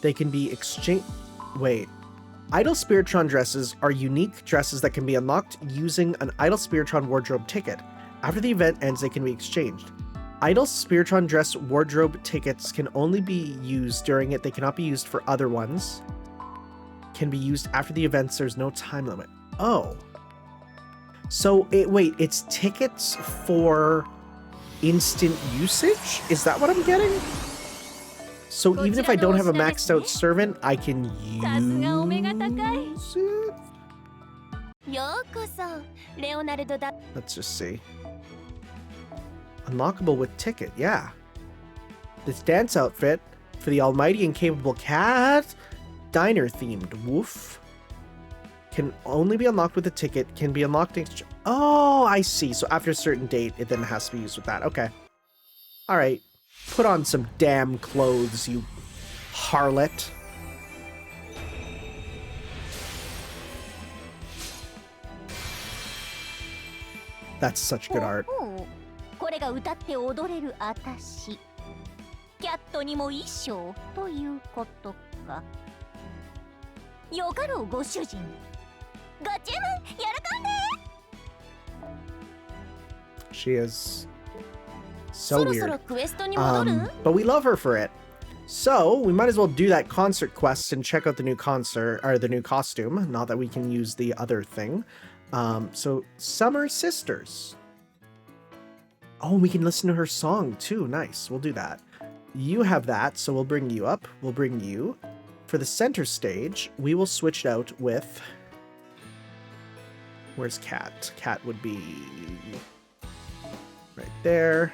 They can be exchanged. Wait. Idol Spiritron dresses are unique dresses that can be unlocked using an Idol Spiritron wardrobe ticket. After the event ends, they can be exchanged. Idol Spiritron dress wardrobe tickets can only be used during it. They cannot be used for other ones. Can be used after the events. There's no time limit. Oh. So, wait, it's tickets for instant usage? Is that what I'm getting? So even if I don't have a maxed out servant, I can use it? ようこそレオナルドだ Let's just see. Unlockable with ticket, yeah. This dance outfit for the almighty and capable cat. Diner themed, woof. Can only be unlocked with a ticket, can be unlocked in exchange. Oh, I see. So after a certain date, it then has to be used with that. Okay. Alright. Put on some damn clothes, you harlot. That's such good art. これが歌って踊れるあたしキャットにも衣装ということかよかろうご主人ご注文喜んで She is so そろそ weird. ろクエストに戻る But we love her for it. So we might as well do that concert quest and check out the new concert or the new costume. Not that we can use the other thing. So Summer Sisters. Oh, we can listen to her song too. Nice. We'll do that. You have that, so we'll bring you up. We'll bring you. For the center stage, we will switch it out with... Where's Cat? Cat would be... right there.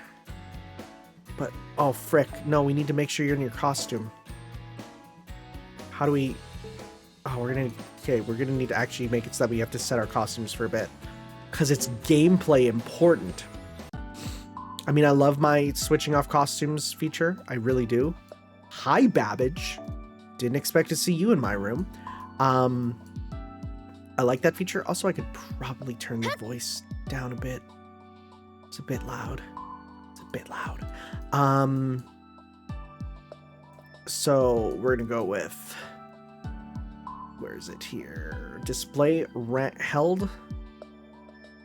But, oh, frick. No, we need to make sure you're in your costume. How do we... Oh, we're gonna... Okay, we're gonna need to actually make it so that we have to set our costumes for a bit. Because it's gameplay important. I mean, I love my switching off costumes feature. I really do. Hi, Babbage. Didn't expect to see you in my room. I like that feature. Also, I could probably turn the voice down a bit. It's a bit loud. It's a bit loud. So we're gonna go with... Where is it here? Display held.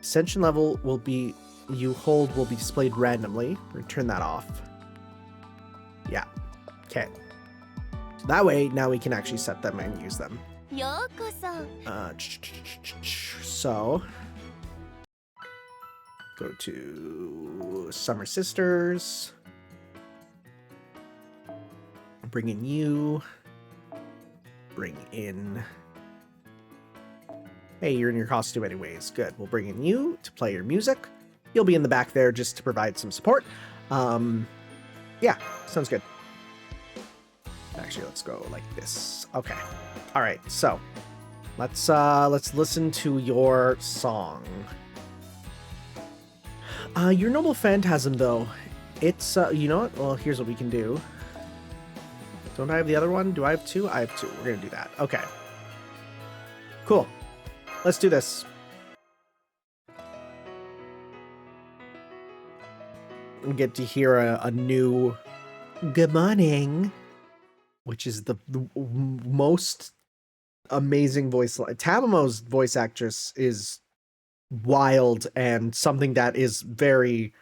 Ascension level will be... You hold will be displayed randomly. We're gonna turn that off. Yeah. Okay. So that way, now we can actually set them and use them. ようこそ So go to Summer Sisters. Bring in you. Bring in... Hey, you're in your costume anyways. Good. We'll bring in you to play your music. You'll be in the back there just to provide some support. Yeah, sounds good. Actually, let's go like this. Okay. All right. So let's listen to your song. Your Noble Phantasm, though, it's you know what? Well, here's what we can do. Don't I have the other one? Do I have two? I have two. We're gonna do that. Okay. Cool. Let's do this. We get to hear a new "Good morning," which is the most amazing voice line. Tamamo's voice actress is wild and something that is very...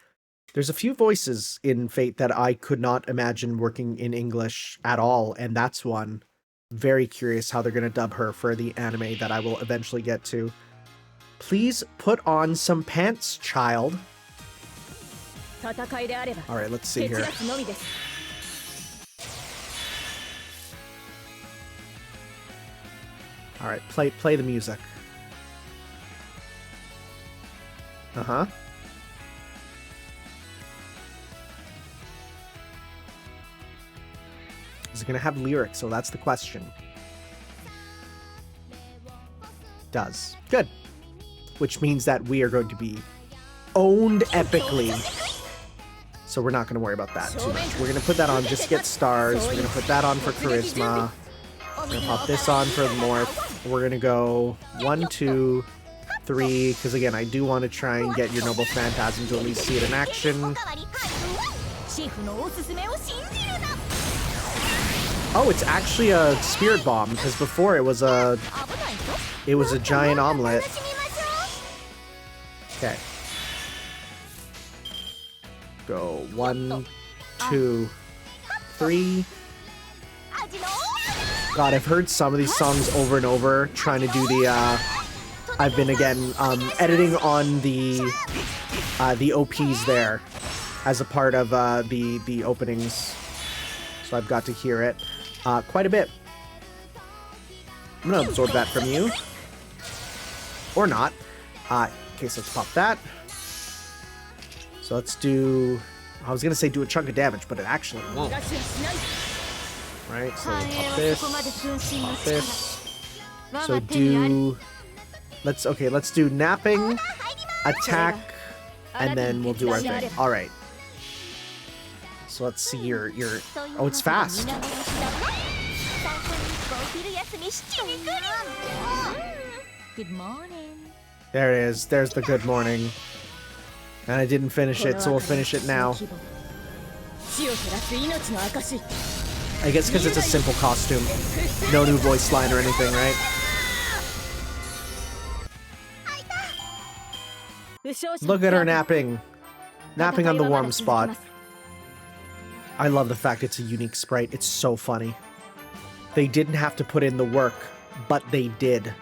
There's a few voices in Fate that I could not imagine working in English at all, and that's one. Very curious how they're going to dub her for the anime that I will eventually get to. Please put on some pants, child. Alright, let's see here. Alright, play the music. Uh-huh. Is it going to have lyrics? So that's the question. Does. Good. Which means that we are going to be owned epically. So we're not going to worry about that too much. We're going to put that on just to get stars. We're going to put that on for charisma. We're going to pop this on for morph. We're going to go 1, 2, 3. Because again, I do want to try and get your Noble Phantasm to at least see it in action. Oh, it's actually a spirit bomb, because before it was a giant omelet. Okay. Go 1, 2, 3. God, I've heard some of these songs over and over, trying to do the, I've been again, editing on the OPs there, as a part of, the openings. So so I've got to hear it quite a bit. I'm gonna absorb that from you. Or not. Okay, so let's pop that. So let's do... I was gonna say do a chunk of damage, but it actually won't. Right, so we'll pop this. Pop this. So do... Let's do napping, attack, and then we'll do our thing. Alright. So let's see your... Oh, it's fast. Good morning. There it is. There's the good morning. And I didn't finish it, so we'll finish it now. I guess because it's a simple costume. No new voice line or anything, right? Look at her napping. Napping on the warm spot. I love the fact it's a unique sprite. It's so funny. They didn't have to put in the work, but they did.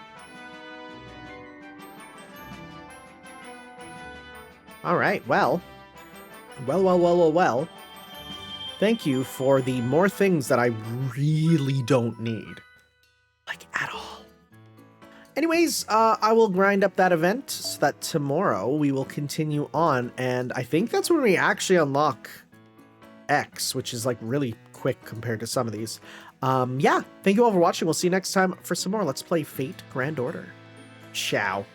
Alright, well. Well. Thank you for the more things that I really don't need. Like, at all. Anyways, I will grind up that event so that tomorrow we will continue on, and I think that's when we actually unlock X, which is like really quick compared to some of these. Yeah, thank you all for watching. We'll see you next time for some more Let's Play Fate Grand Order. Ciao.